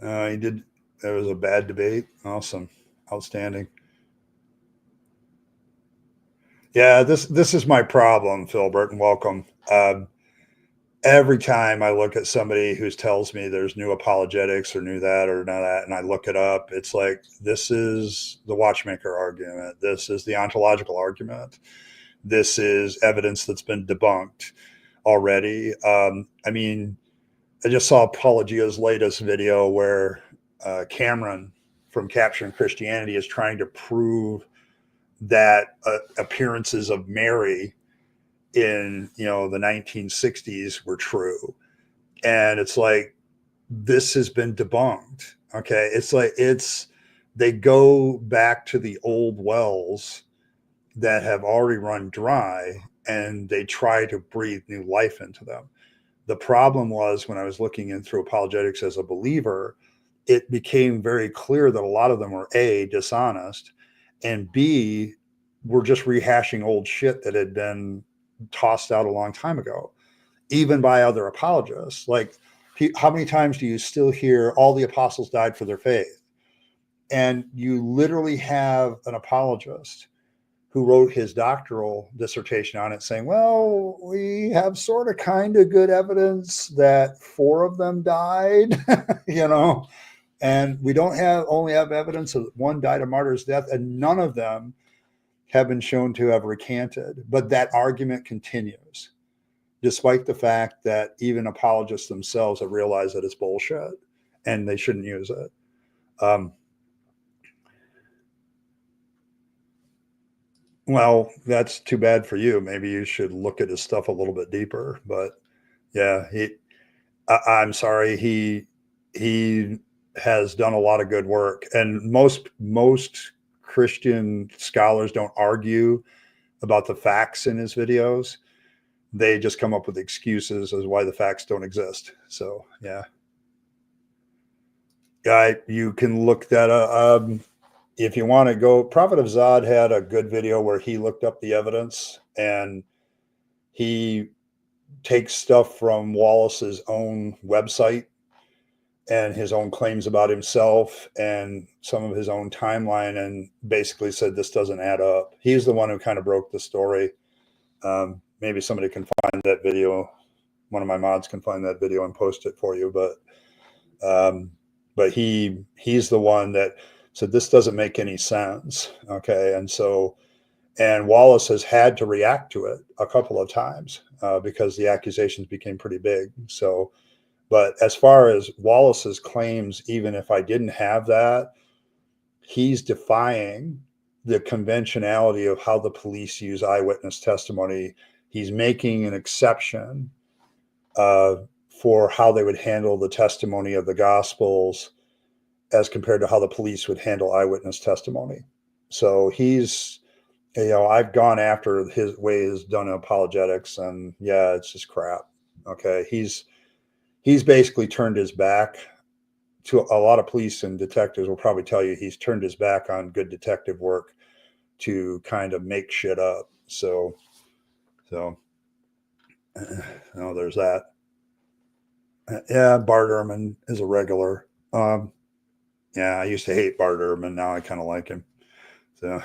he did. There was a bad debate. Awesome. Outstanding. Yeah, this is my problem, Philbert, and welcome. Every time I look at somebody who tells me there's new apologetics or new that or none of that, and I look it up, it's like, this is the watchmaker argument. This is the ontological argument. This is evidence that's been debunked already. I mean, I just saw Apologia's latest video where Cameron from Capturing Christianity is trying to prove that appearances of Mary in the 1960s were true, and it's like, this has been debunked. Okay, it's like they go back to the old wells that have already run dry, and they try to breathe new life into them. The problem was, when I was looking in through apologetics as a believer, it became very clear that a lot of them were A, dishonest, and B, were just rehashing old shit that had been tossed out a long time ago, even by other apologists. Like, how many times do you still hear all the apostles died for their faith? And you literally have an apologist who wrote his doctoral dissertation on it saying, well, we have sort of kind of good evidence that 4 of them died, and we don't only have evidence that 1 died a martyr's death, and none of them have been shown to have recanted. But that argument continues, despite the fact that even apologists themselves have realized that it's bullshit and they shouldn't use it. Well, that's too bad for you. Maybe you should look at his stuff a little bit deeper. But yeah, I'm sorry. He has done a lot of good work, and most Christian scholars don't argue about the facts in his videos. They just come up with excuses as why the facts don't exist. So yeah, you can look that up. If you want to go, Prophet of Zod had a good video where he looked up the evidence, and he takes stuff from Wallace's own website and his own claims about himself and some of his own timeline, and basically said this doesn't add up. He's the one who kind of broke the story. Maybe somebody can find that video. One of my mods can find that video and post it for you. But he's the one that said this doesn't make any sense. Okay, and Wallace has had to react to it a couple of times because the accusations became pretty big. So, but as far as Wallace's claims, even if I didn't have that, he's defying the conventionality of how the police use eyewitness testimony. He's making an exception for how they would handle the testimony of the Gospels as compared to how the police would handle eyewitness testimony. So I've gone after his way he's done apologetics, and yeah, it's just crap. Okay. He's basically turned his back to a lot of police, and detectives will probably tell you he's turned his back on good detective work to kind of make shit up. So there's that. Yeah, Bart Ehrman is a regular. Yeah, I used to hate Bart Ehrman. Now I kind of like him. So,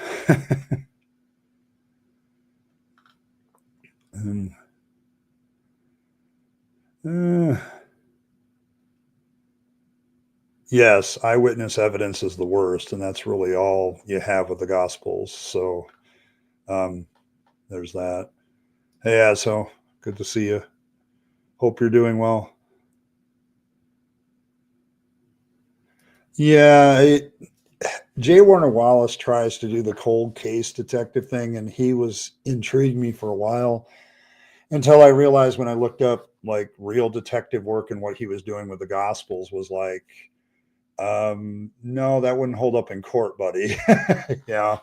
yes, eyewitness evidence is the worst, and that's really all you have with the Gospels. So, there's that. Yeah, so good to see you. Hope you're doing well. Yeah, J. Warner Wallace tries to do the cold case detective thing, and he was intriguing me for a while until I realized, when I looked up like real detective work and what he was doing with the Gospels, was like No, that wouldn't hold up in court, buddy. Yeah.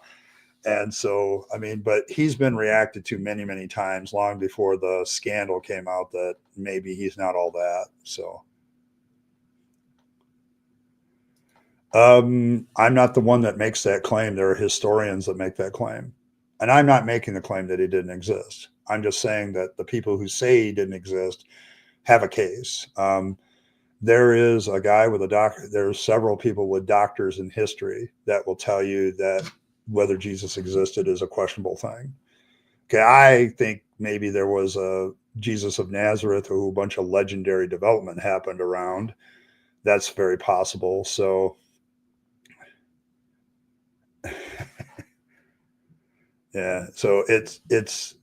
And so, I mean, but he's been reacted to many, many times long before the scandal came out that maybe he's not all that. So, I'm not the one that makes that claim. There are historians that make that claim. And I'm not making the claim that he didn't exist. I'm just saying that the people who say he didn't exist have a case. There is a guy with a doctor. There's several people with doctors in history that will tell you that whether Jesus existed is a questionable thing. Okay, I think maybe there was a Jesus of Nazareth who a bunch of legendary development happened around. That's very possible. So, yeah. So it's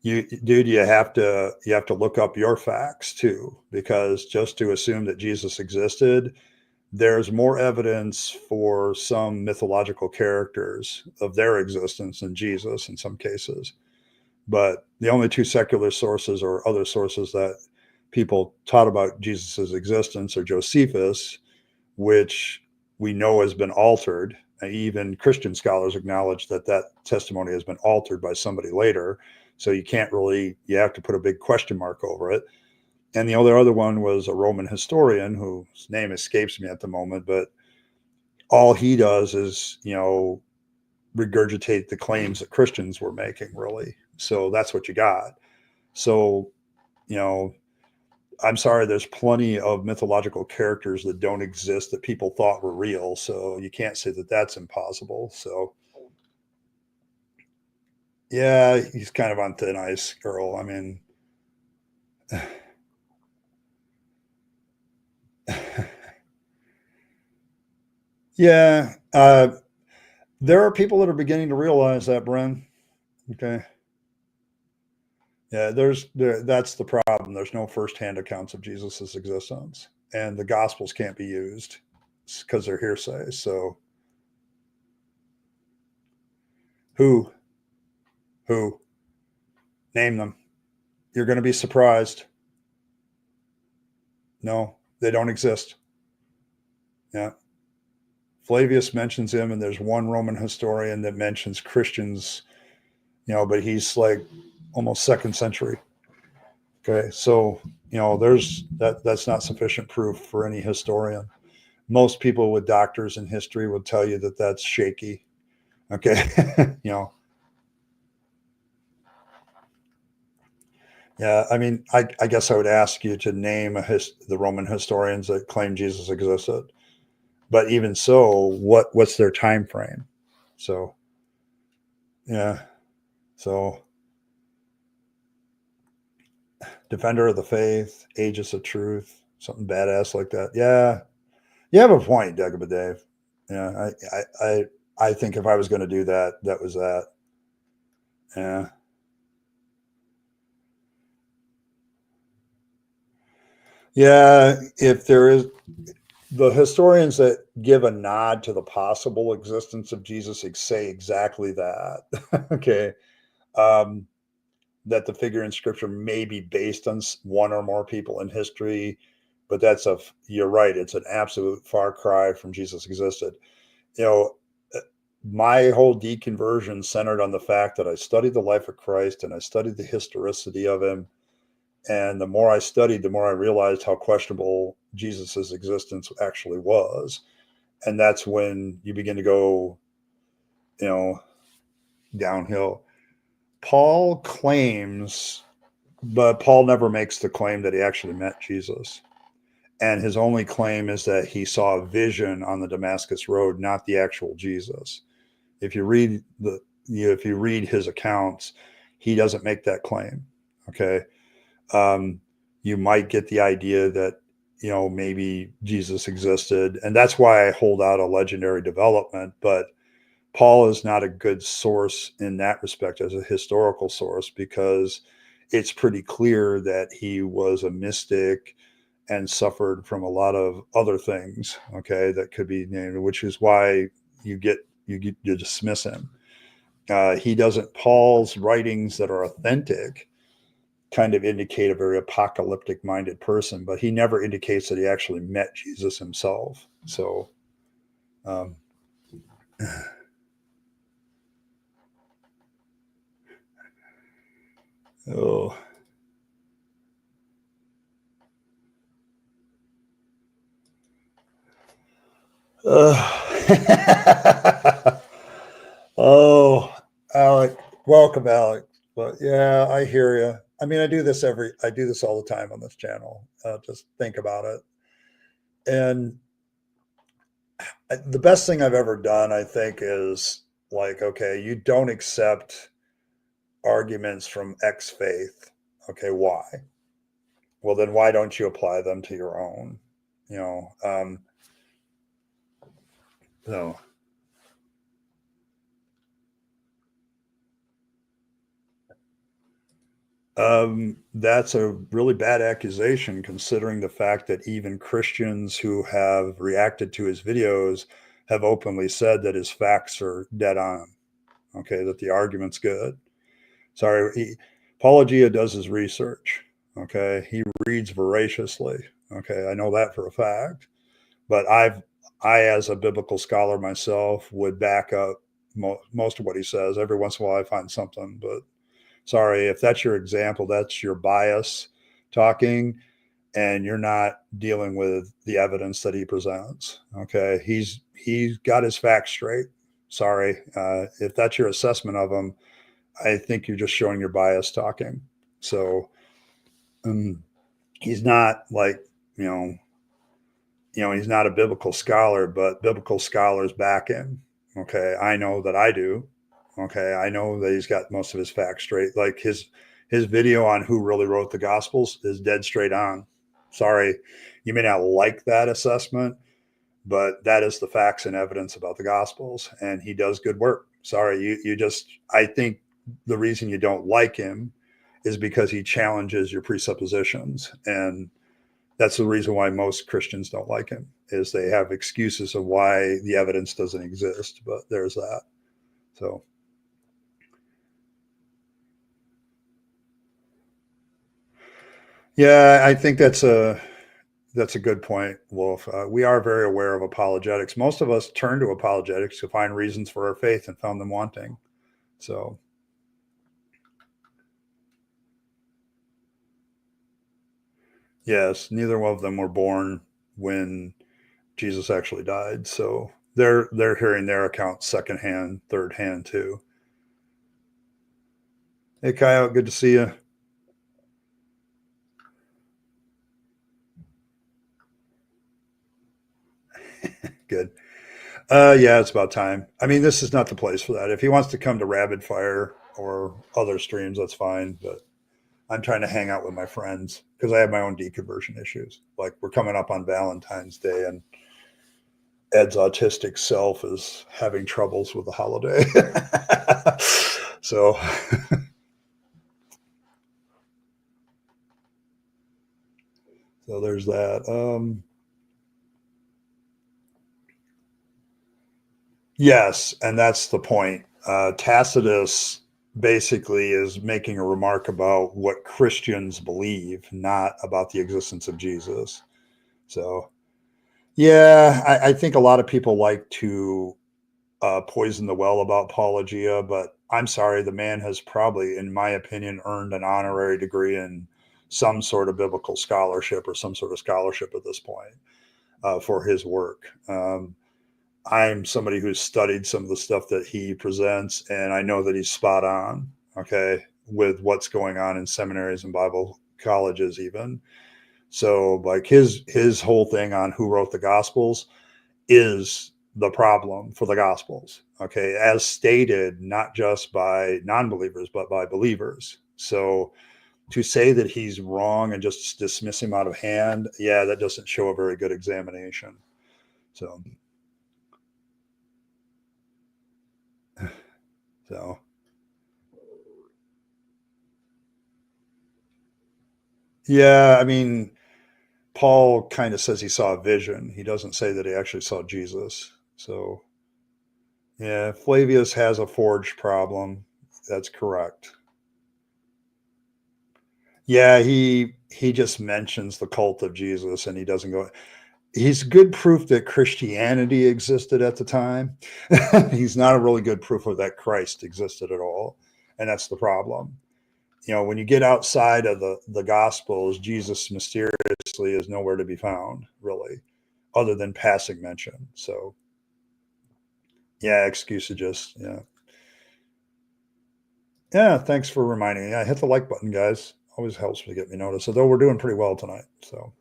you, dude. You have to look up your facts too, because just to assume that Jesus existed, there's more evidence for some mythological characters of their existence than Jesus in some cases. But the only two secular sources or other sources that people taught about Jesus's existence are Josephus, which we know has been altered. Even Christian scholars acknowledge that that testimony has been altered by somebody later. So you can't really, you have to put a big question mark over it. And the other one was a Roman historian whose name escapes me at the moment, but all he does is, regurgitate the claims that Christians were making, really. So that's what you got. So, you know, I'm sorry, there's plenty of mythological characters that don't exist that people thought were real. So you can't say that that's impossible. So, yeah, he's kind of on thin ice, Earl. I mean, yeah, there are people that are beginning to realize that, Bren. Okay. Yeah, that's the problem. There's no firsthand accounts of Jesus's existence, and the Gospels can't be used because they're hearsay. So, who, who, name them? You're going to be surprised. No, they don't exist. Yeah, Flavius mentions him, and there's one Roman historian that mentions Christians. But he's like almost second century. Okay, so there's that's not sufficient proof for any historian. Most people with doctors in history will tell you that that's shaky. Okay. Yeah, I mean, I guess I would ask you to name the Roman historians that claim Jesus existed. But even so, what's their time frame? So, yeah. So, defender of the faith, aegis of truth, something badass like that. Yeah. You have a point, Dagobah Dave. Yeah, I think if I was going to do that, that was that. Yeah. Yeah, if there is the historians that give a nod to the possible existence of Jesus say exactly that. Okay. Um, that the figure in scripture may be based on one or more people in history, but you're right. It's an absolute far cry from Jesus existed. You know, uh, my whole deconversion centered on the fact that I studied the life of Christ and I studied the historicity of him. And the more I studied, the more I realized how questionable Jesus's existence actually was. And that's when you begin to go, you know, downhill. Paul claims, but Paul never makes the claim that he actually met Jesus. And his only claim is that he saw a vision on the Damascus Road, not the actual Jesus. If you read if you read his accounts, he doesn't make that claim. Okay. Um, you might get the idea that maybe Jesus existed, and that's why I hold out a legendary development. But Paul is not a good source in that respect as a historical source, because it's pretty clear that he was a mystic and suffered from a lot of other things. Okay, that could be named, which is why you dismiss him. He doesn't. Paul's writings that are authentic kind of indicate a very apocalyptic minded person, but he never indicates that he actually met Jesus himself. So, oh. Oh, Alec, welcome, Alec. But yeah, I hear you. I mean, I do this all the time on this channel. Just think about it. And the best thing I've ever done, I think, is like, okay, you don't accept arguments from X faith. Okay, why? Well, then why don't you apply them to your own? You know, no. That's a really bad accusation, considering the fact that even Christians who have reacted to his videos have openly said that his facts are dead on. Okay, that the argument's good. Sorry, Apologia does his research. Okay, he reads voraciously. Okay, I know that for a fact. But as a biblical scholar myself, would back up most of what he says. Every once in a while, I find something, but sorry, if that's your example, that's your bias talking, and you're not dealing with the evidence that he presents. Okay, he's got his facts straight. Sorry, if that's your assessment of him, I think you're just showing your bias talking. So he's not like you know he's not a biblical scholar, but biblical scholars back him. Okay, I know that I do. Okay, I know that he's got most of his facts straight. Like his video on who really wrote the Gospels is dead straight on. Sorry, you may not like that assessment, but that is the facts and evidence about the Gospels, and he does good work. Sorry, you just I think the reason you don't like him is because he challenges your presuppositions, and that's the reason why most Christians don't like him is they have excuses of why the evidence doesn't exist. But there's that. So yeah, I think that's a good point, Wolf. We are very aware of apologetics. Most of us turn to apologetics to find reasons for our faith and found them wanting. So yes, neither one of them were born when Jesus actually died. So they're hearing their accounts secondhand, third hand too. Hey Kyle, good to see you. Good. Yeah, it's about time. I mean, this is not the place for that. If he wants to come to Rabyd Fire or other streams, that's fine. But I'm trying to hang out with my friends because I have my own deconversion issues. Like we're coming up on Valentine's Day, and Ed's autistic self is having troubles with the holiday. So, so there's that. Yes, and that's the point. Tacitus basically is making a remark about what Christians believe, not about the existence of Jesus. So, yeah, I think a lot of people like to poison the well about Apologia, but I'm sorry, the man has probably, in my opinion, earned an honorary degree in some sort of biblical scholarship or some sort of scholarship at this point for his work. I'm somebody who's studied some of the stuff that he presents, and I know that he's spot on, okay, with what's going on in seminaries and Bible colleges, even. So, like his whole thing on who wrote the Gospels is the problem for the Gospels, okay, as stated not just by non-believers but by believers. So, to say that he's wrong and just dismiss him out of hand, yeah, that doesn't show a very good examination. So, so. Yeah, I mean, Paul kind of says he saw a vision. He doesn't say that he actually saw Jesus. So, yeah, Flavius has a forged problem. That's correct. Yeah, he just mentions the cult of Jesus and he doesn't go he's good proof that Christianity existed at the time. He's not a really good proof of that Christ existed at all. And that's the problem. When you get outside of the Gospels, Jesus mysteriously is nowhere to be found, really, other than passing mention. So, yeah, excusages. Yeah. Yeah, thanks for reminding me. Yeah, hit the like button, guys. Always helps me get me noticed. Although we're doing pretty well tonight. So,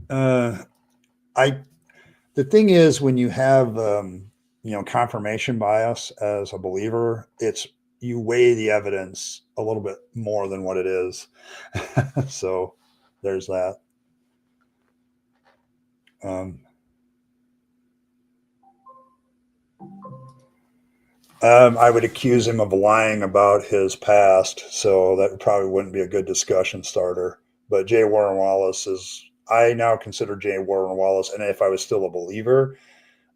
the thing is, when you have confirmation bias as a believer, you weigh the evidence a little bit more than what it is. So, there's that. I would accuse him of lying about his past, so that probably wouldn't be a good discussion starter. But J. Warren Wallace I now consider J. Warren Wallace, and if I was still a believer,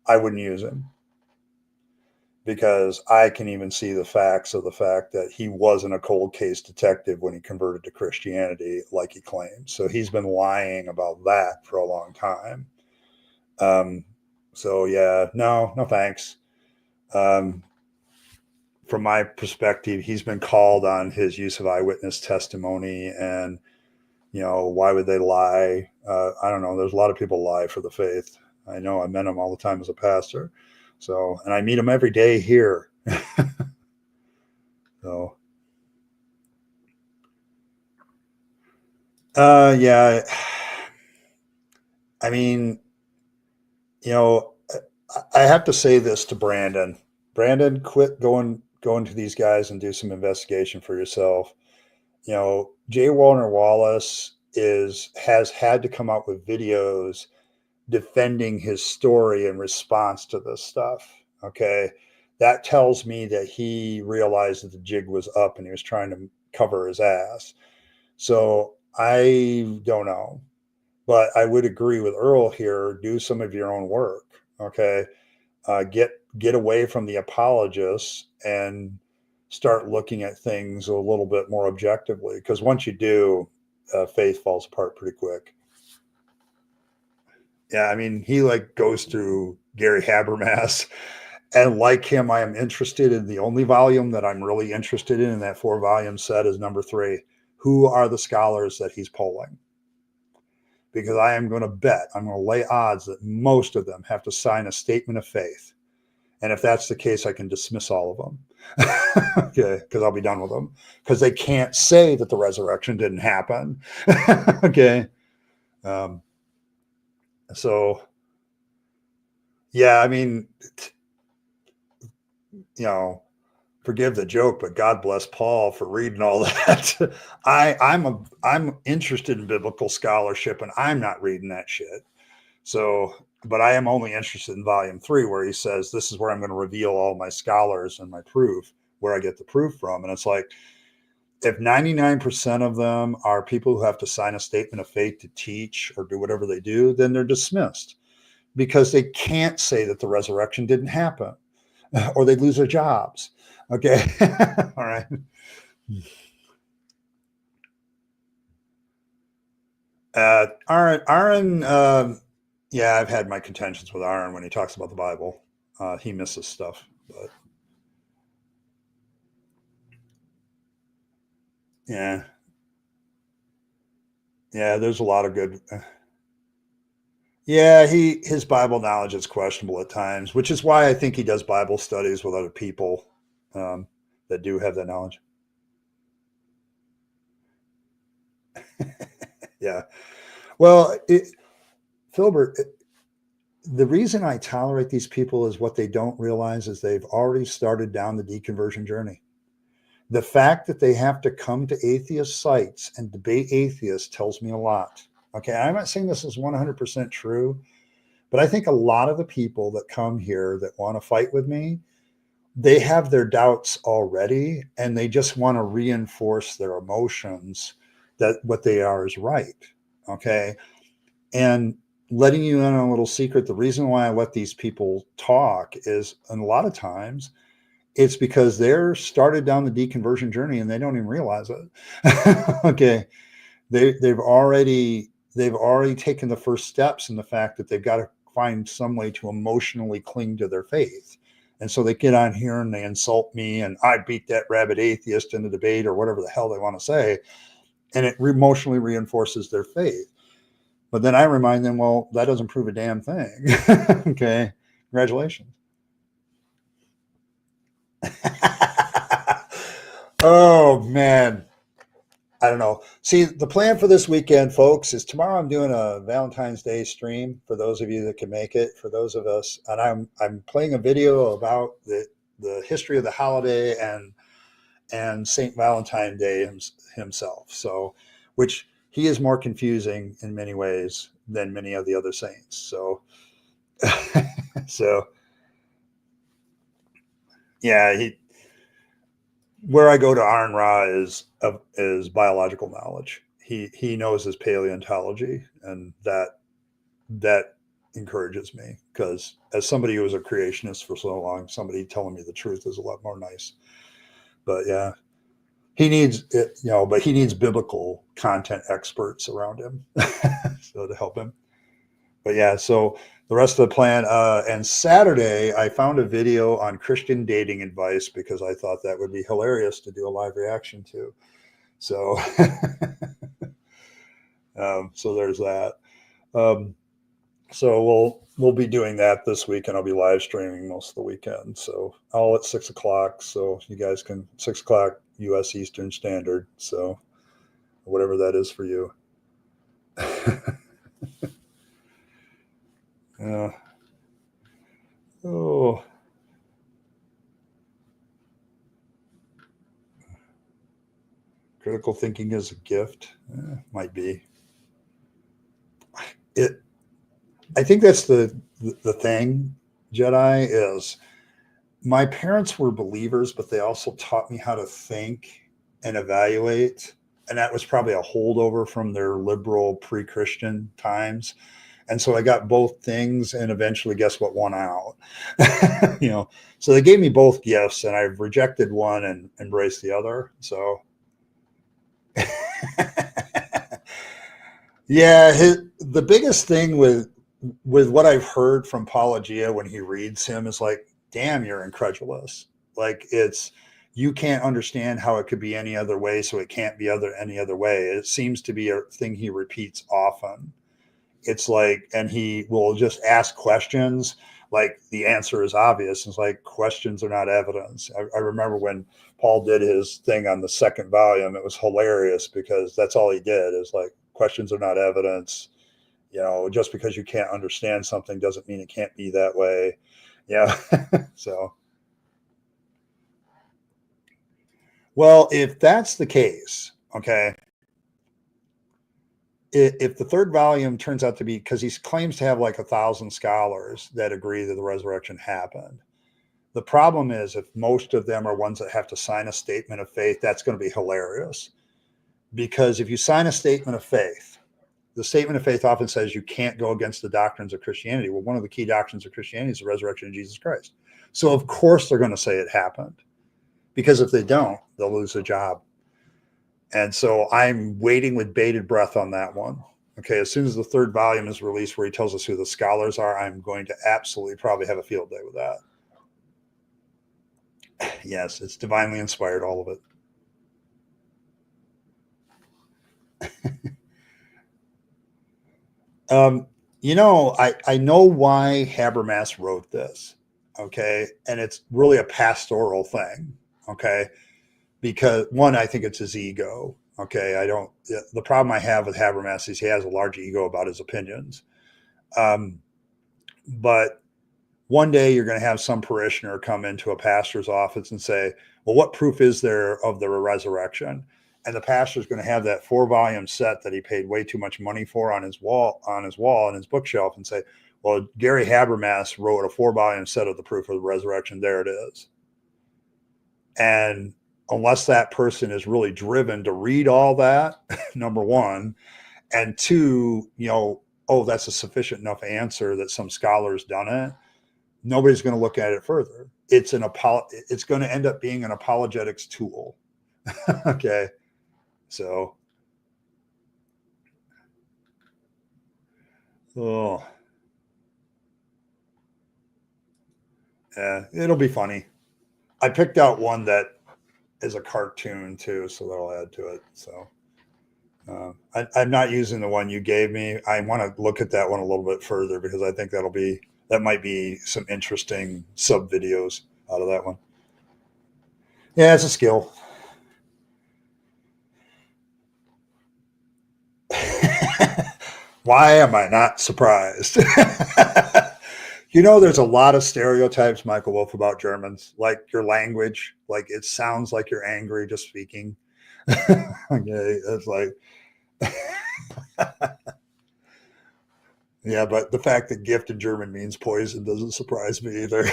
I wouldn't use him because I can even see the facts of the fact that he wasn't a cold case detective when he converted to Christianity like he claimed. So he's been lying about that for a long time. So yeah, no thanks. From my perspective, he's been called on his use of eyewitness testimony, and why would they lie? I don't know. There's a lot of people lie for the faith. I know. I met them all the time as a pastor, and I meet them every day here. So, yeah. I mean, I have to say this to Brandon. Brandon, quit going to these guys and do some investigation for yourself. J. Warner Wallace has had to come up with videos defending his story in response to this stuff. Okay. That tells me that he realized that the jig was up and he was trying to cover his ass. So I don't know, but I would agree with Earl here. Do some of your own work. Okay. Get away from the apologists and start looking at things a little bit more objectively. Because once you do, faith falls apart pretty quick. Yeah, I mean, he goes through Gary Habermas, and like him, I am interested in the only volume that I'm really interested in that 4-volume set is number 3. Who are the scholars that he's polling? Because I am going to bet, I'm going to lay odds that most of them have to sign a statement of faith. And if that's the case, I can dismiss all of them. Okay, because I'll be done with them. Because they can't say that the resurrection didn't happen. Okay. So, yeah, I mean, forgive the joke, but God bless Paul for reading all that. I'm interested in biblical scholarship, and I'm not reading that shit. So, but I am only interested in volume 3, where he says, this is where I'm going to reveal all my scholars and my proof, where I get the proof from. And it's like, if 99% of them are people who have to sign a statement of faith to teach or do whatever they do, then they're dismissed because they can't say that the resurrection didn't happen or they'd lose their jobs. Okay. All right. Aaron, yeah, I've had my contentions with Aaron when he talks about the Bible. He misses stuff, but yeah, there's a lot of good. Yeah, his Bible knowledge is questionable at times, which is why I think he does Bible studies with other people that do have that knowledge. Yeah, well, Filbert, the reason I tolerate these people is what they don't realize is they've already started down the deconversion journey. The fact that they have to come to atheist sites and debate atheists tells me a lot. Okay, I'm not saying this is 100% true, but I think a lot of the people that come here that want to fight with me, they have their doubts already, and they just want to reinforce their emotions that what they are is right. Okay, and letting you in on a little secret, the reason why I let these people talk is, and a lot of times, it's because they're started down the deconversion journey and they don't even realize it. Okay. they've already taken the first steps in the fact that they've got to find some way to emotionally cling to their faith. And so they get on here and they insult me and I beat that rabid atheist in the debate or whatever the hell they want to say. And it emotionally reinforces their faith. But then I remind them, well, that doesn't prove a damn thing. Okay. Congratulations. Oh, man. I don't know. See, the plan for this weekend, folks, is tomorrow I'm doing a Valentine's Day stream for those of you that can make it. For those of us, and I'm playing a video about the history of the holiday and Saint Valentine Day himself. So, which he is more confusing in many ways than many of the other saints. So, so yeah, where I go to Aron Ra is biological knowledge. He knows his paleontology, and that encourages me because as somebody who was a creationist for so long, somebody telling me the truth is a lot more nice. But yeah, he needs it, but he needs biblical content experts around him so to help him. But yeah, so the rest of the plan, and Saturday I found a video on Christian dating advice because I thought that would be hilarious to do a live reaction to. So, so there's that. So we'll be doing that this week, and I'll be live streaming most of the weekend. So all at 6:00. So you guys can 6:00 U.S. Eastern Standard. So whatever that is for you. Yeah. Oh. Critical thinking is a gift. Might be. I think that's the thing, Jedi, is my parents were believers, but they also taught me how to think and evaluate. And that was probably a holdover from their liberal pre-Christian times. And so I got both things, and eventually, guess what won out? So they gave me both gifts, and I've rejected one and embraced the other. So yeah, the biggest thing with what I've heard from Apologia when he reads him is like, damn, you're incredulous. Like you can't understand how it could be any other way, so it can't be any other way. It seems to be a thing he repeats often. It's like, and he will just ask questions like the answer is obvious. It's like questions are not evidence. I remember when Paul did his thing on the second volume, it was hilarious because that's all he did is like questions are not evidence. Just because you can't understand something doesn't mean it can't be that way. Yeah. So, well, if that's the case, okay, if the third volume turns out to be, because he claims to have like 1,000 scholars that agree that the resurrection happened. The problem is if most of them are ones that have to sign a statement of faith, that's going to be hilarious. Because if you sign a statement of faith, the statement of faith often says you can't go against the doctrines of Christianity. Well, one of the key doctrines of Christianity is the resurrection of Jesus Christ. So of course they're going to say it happened, because if they don't, they'll lose their job. And so I'm waiting with bated breath on that one. Okay, as soon as the third volume is released where he tells us who the scholars are, I'm going to absolutely probably have a field day with that. Yes, it's divinely inspired, all of it. I know why Habermas wrote this, okay? And it's really a pastoral thing, okay? Because one, I think it's his ego, okay? The problem I have with Habermas is he has a large ego about his opinions. But one day you're going to have some parishioner come into a pastor's office and say, well, what proof is there of the resurrection? And the pastor's going to have that 4-volume set that he paid way too much money for on his wall on his bookshelf and say, well, Gary Habermas wrote a 4-volume set of the proof of the resurrection. There it is. And unless that person is really driven to read all that, number one, and two, that's a sufficient enough answer that some scholars done it, nobody's going to look at it further. It's going to end up being an apologetics tool. Okay. So, Oh, yeah, it'll be funny. I picked out one that is a cartoon too, so that'll add to it. So I'm not using the one you gave me. I want to look at that one a little bit further because I think that might be some interesting sub videos out of that one. Yeah, it's a skill. Why am I not surprised? There's a lot of stereotypes, Michael Wolf, about Germans, like your language. Like it sounds like you're angry just speaking. Okay, it's like, yeah, but the fact that gift in German means poison doesn't surprise me either.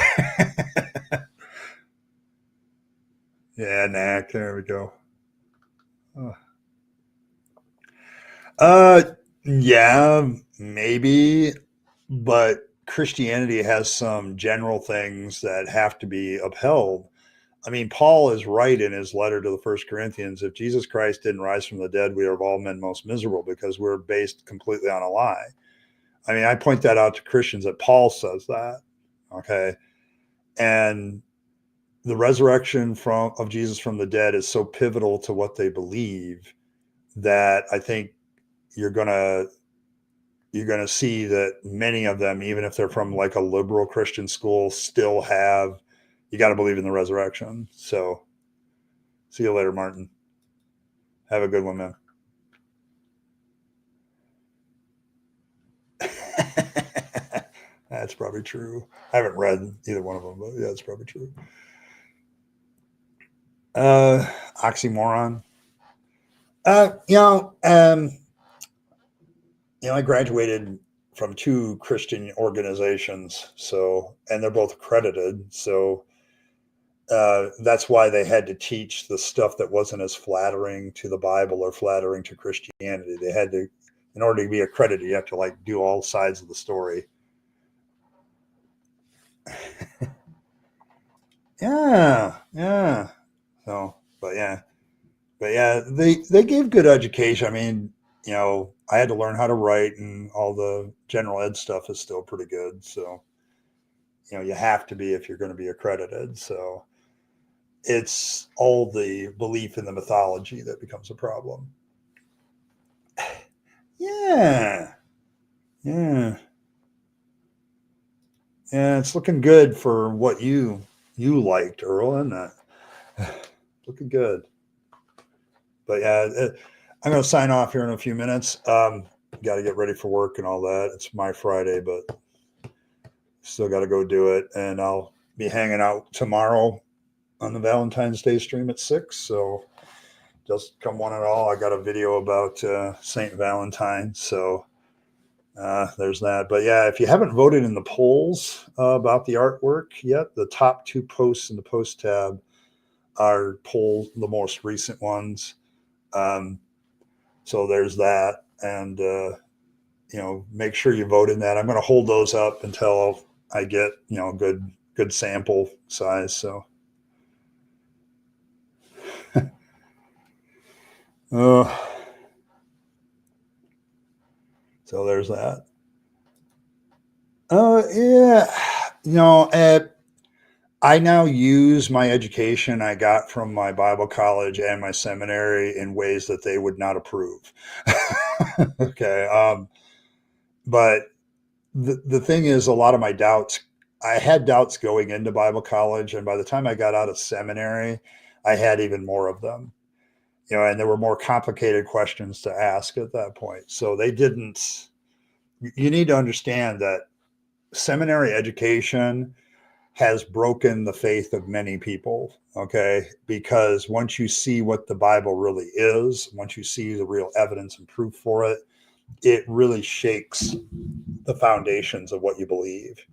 Yeah, knack. There we go. Uh, yeah, maybe, but Christianity has some general things that have to be upheld. I mean, Paul is right in his letter to the First Corinthians. If Jesus Christ didn't rise from the dead, we are of all men most miserable because we're based completely on a lie. I mean, I point that out to Christians that Paul says that. Okay. And the resurrection of Jesus from the dead is so pivotal to what they believe that I think you're gonna see that many of them, even if they're from like a liberal Christian school, still have you got to believe in the resurrection. So, see you later, Martin. Have a good one, man. That's probably true. I haven't read either one of them, but yeah, it's probably true. Oxymoron. Uh, you know, um, I graduated from two Christian organizations, and they're both accredited. So that's why they had to teach the stuff that wasn't as flattering to the Bible or flattering to Christianity. They had to, in order to be accredited, you have to like do all sides of the story. Yeah, yeah. So, but yeah, they gave good education. I mean, I had to learn how to write, and all the general ed stuff is still pretty good. So, you have to be if you're going to be accredited. So, it's all the belief in the mythology that becomes a problem. Yeah, yeah, yeah. It's looking good for what you liked, Earl, isn't it? Looking good. But yeah, I'm going to sign off here in a few minutes. Got to get ready for work and all that. It's my Friday, but still got to go do it. And I'll be hanging out tomorrow on the Valentine's Day stream at 6. So just come one and all. I got a video about St. Valentine. So there's that. But yeah, if you haven't voted in the polls about the artwork yet, the top two posts in the post tab are the most recent ones. So there's that. And, make sure you vote in that. I'm going to hold those up until I get, good sample size. So, uh, so there's that. Yeah, I now use my education I got from my Bible college and my seminary in ways that they would not approve. Okay. But the thing is, a lot of my doubts, I had doubts going into Bible college. And by the time I got out of seminary, I had even more of them, and there were more complicated questions to ask at that point. So you need to understand that seminary education has broken the faith of many people, okay? Because once you see what the Bible really is, once you see the real evidence and proof for it, it really shakes the foundations of what you believe.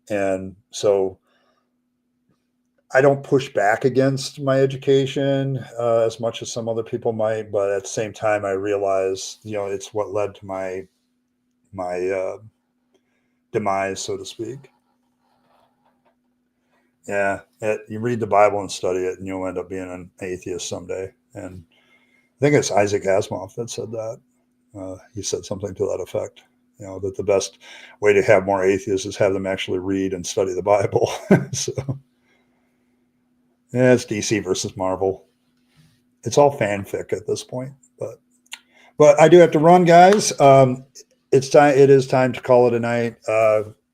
And so I don't push back against my education as much as some other people might, but at the same time, I realize, it's what led to my demise, so to speak. Yeah, you read the Bible and study it, and you'll end up being an atheist someday. And I think it's Isaac Asimov that said that. He said something to that effect. that the best way to have more atheists is have them actually read and study the Bible. So yeah, it's DC versus Marvel. It's all fanfic at this point, but I do have to run, guys. It's time. It is time to call it a night.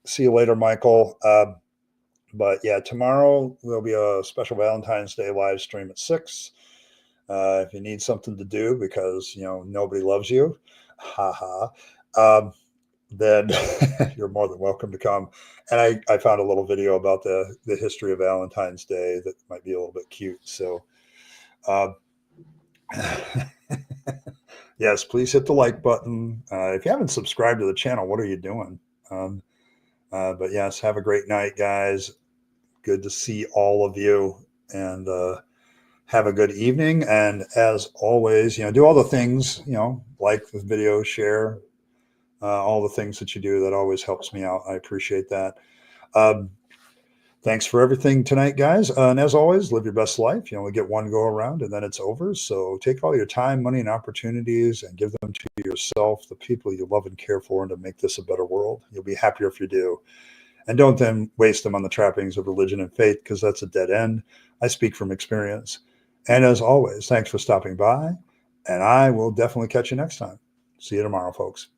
See you later, Michael. But yeah, tomorrow there'll be a special Valentine's Day live stream at 6. If you need something to do because nobody loves you, haha, then you're more than welcome to come. And I found a little video about the history of Valentine's Day that might be a little bit cute. So uh, yes, please hit the like button. If you haven't subscribed to the channel, what are you doing? But yes, have a great night, guys. Good to see all of you, and have a good evening. And as always, do all the things, like the video, share, all the things that you do. That always helps me out. I appreciate that. Um, Thanks for everything tonight, guys. And as always, live your best life. You only get one go around and then it's over. So take all your time, money, and opportunities and give them to yourself, the people you love and care for, and to make this a better world. You'll be happier if you do. And don't then waste them on the trappings of religion and faith, because that's a dead end. I speak from experience. And as always, thanks for stopping by. And I will definitely catch you next time. See you tomorrow, folks.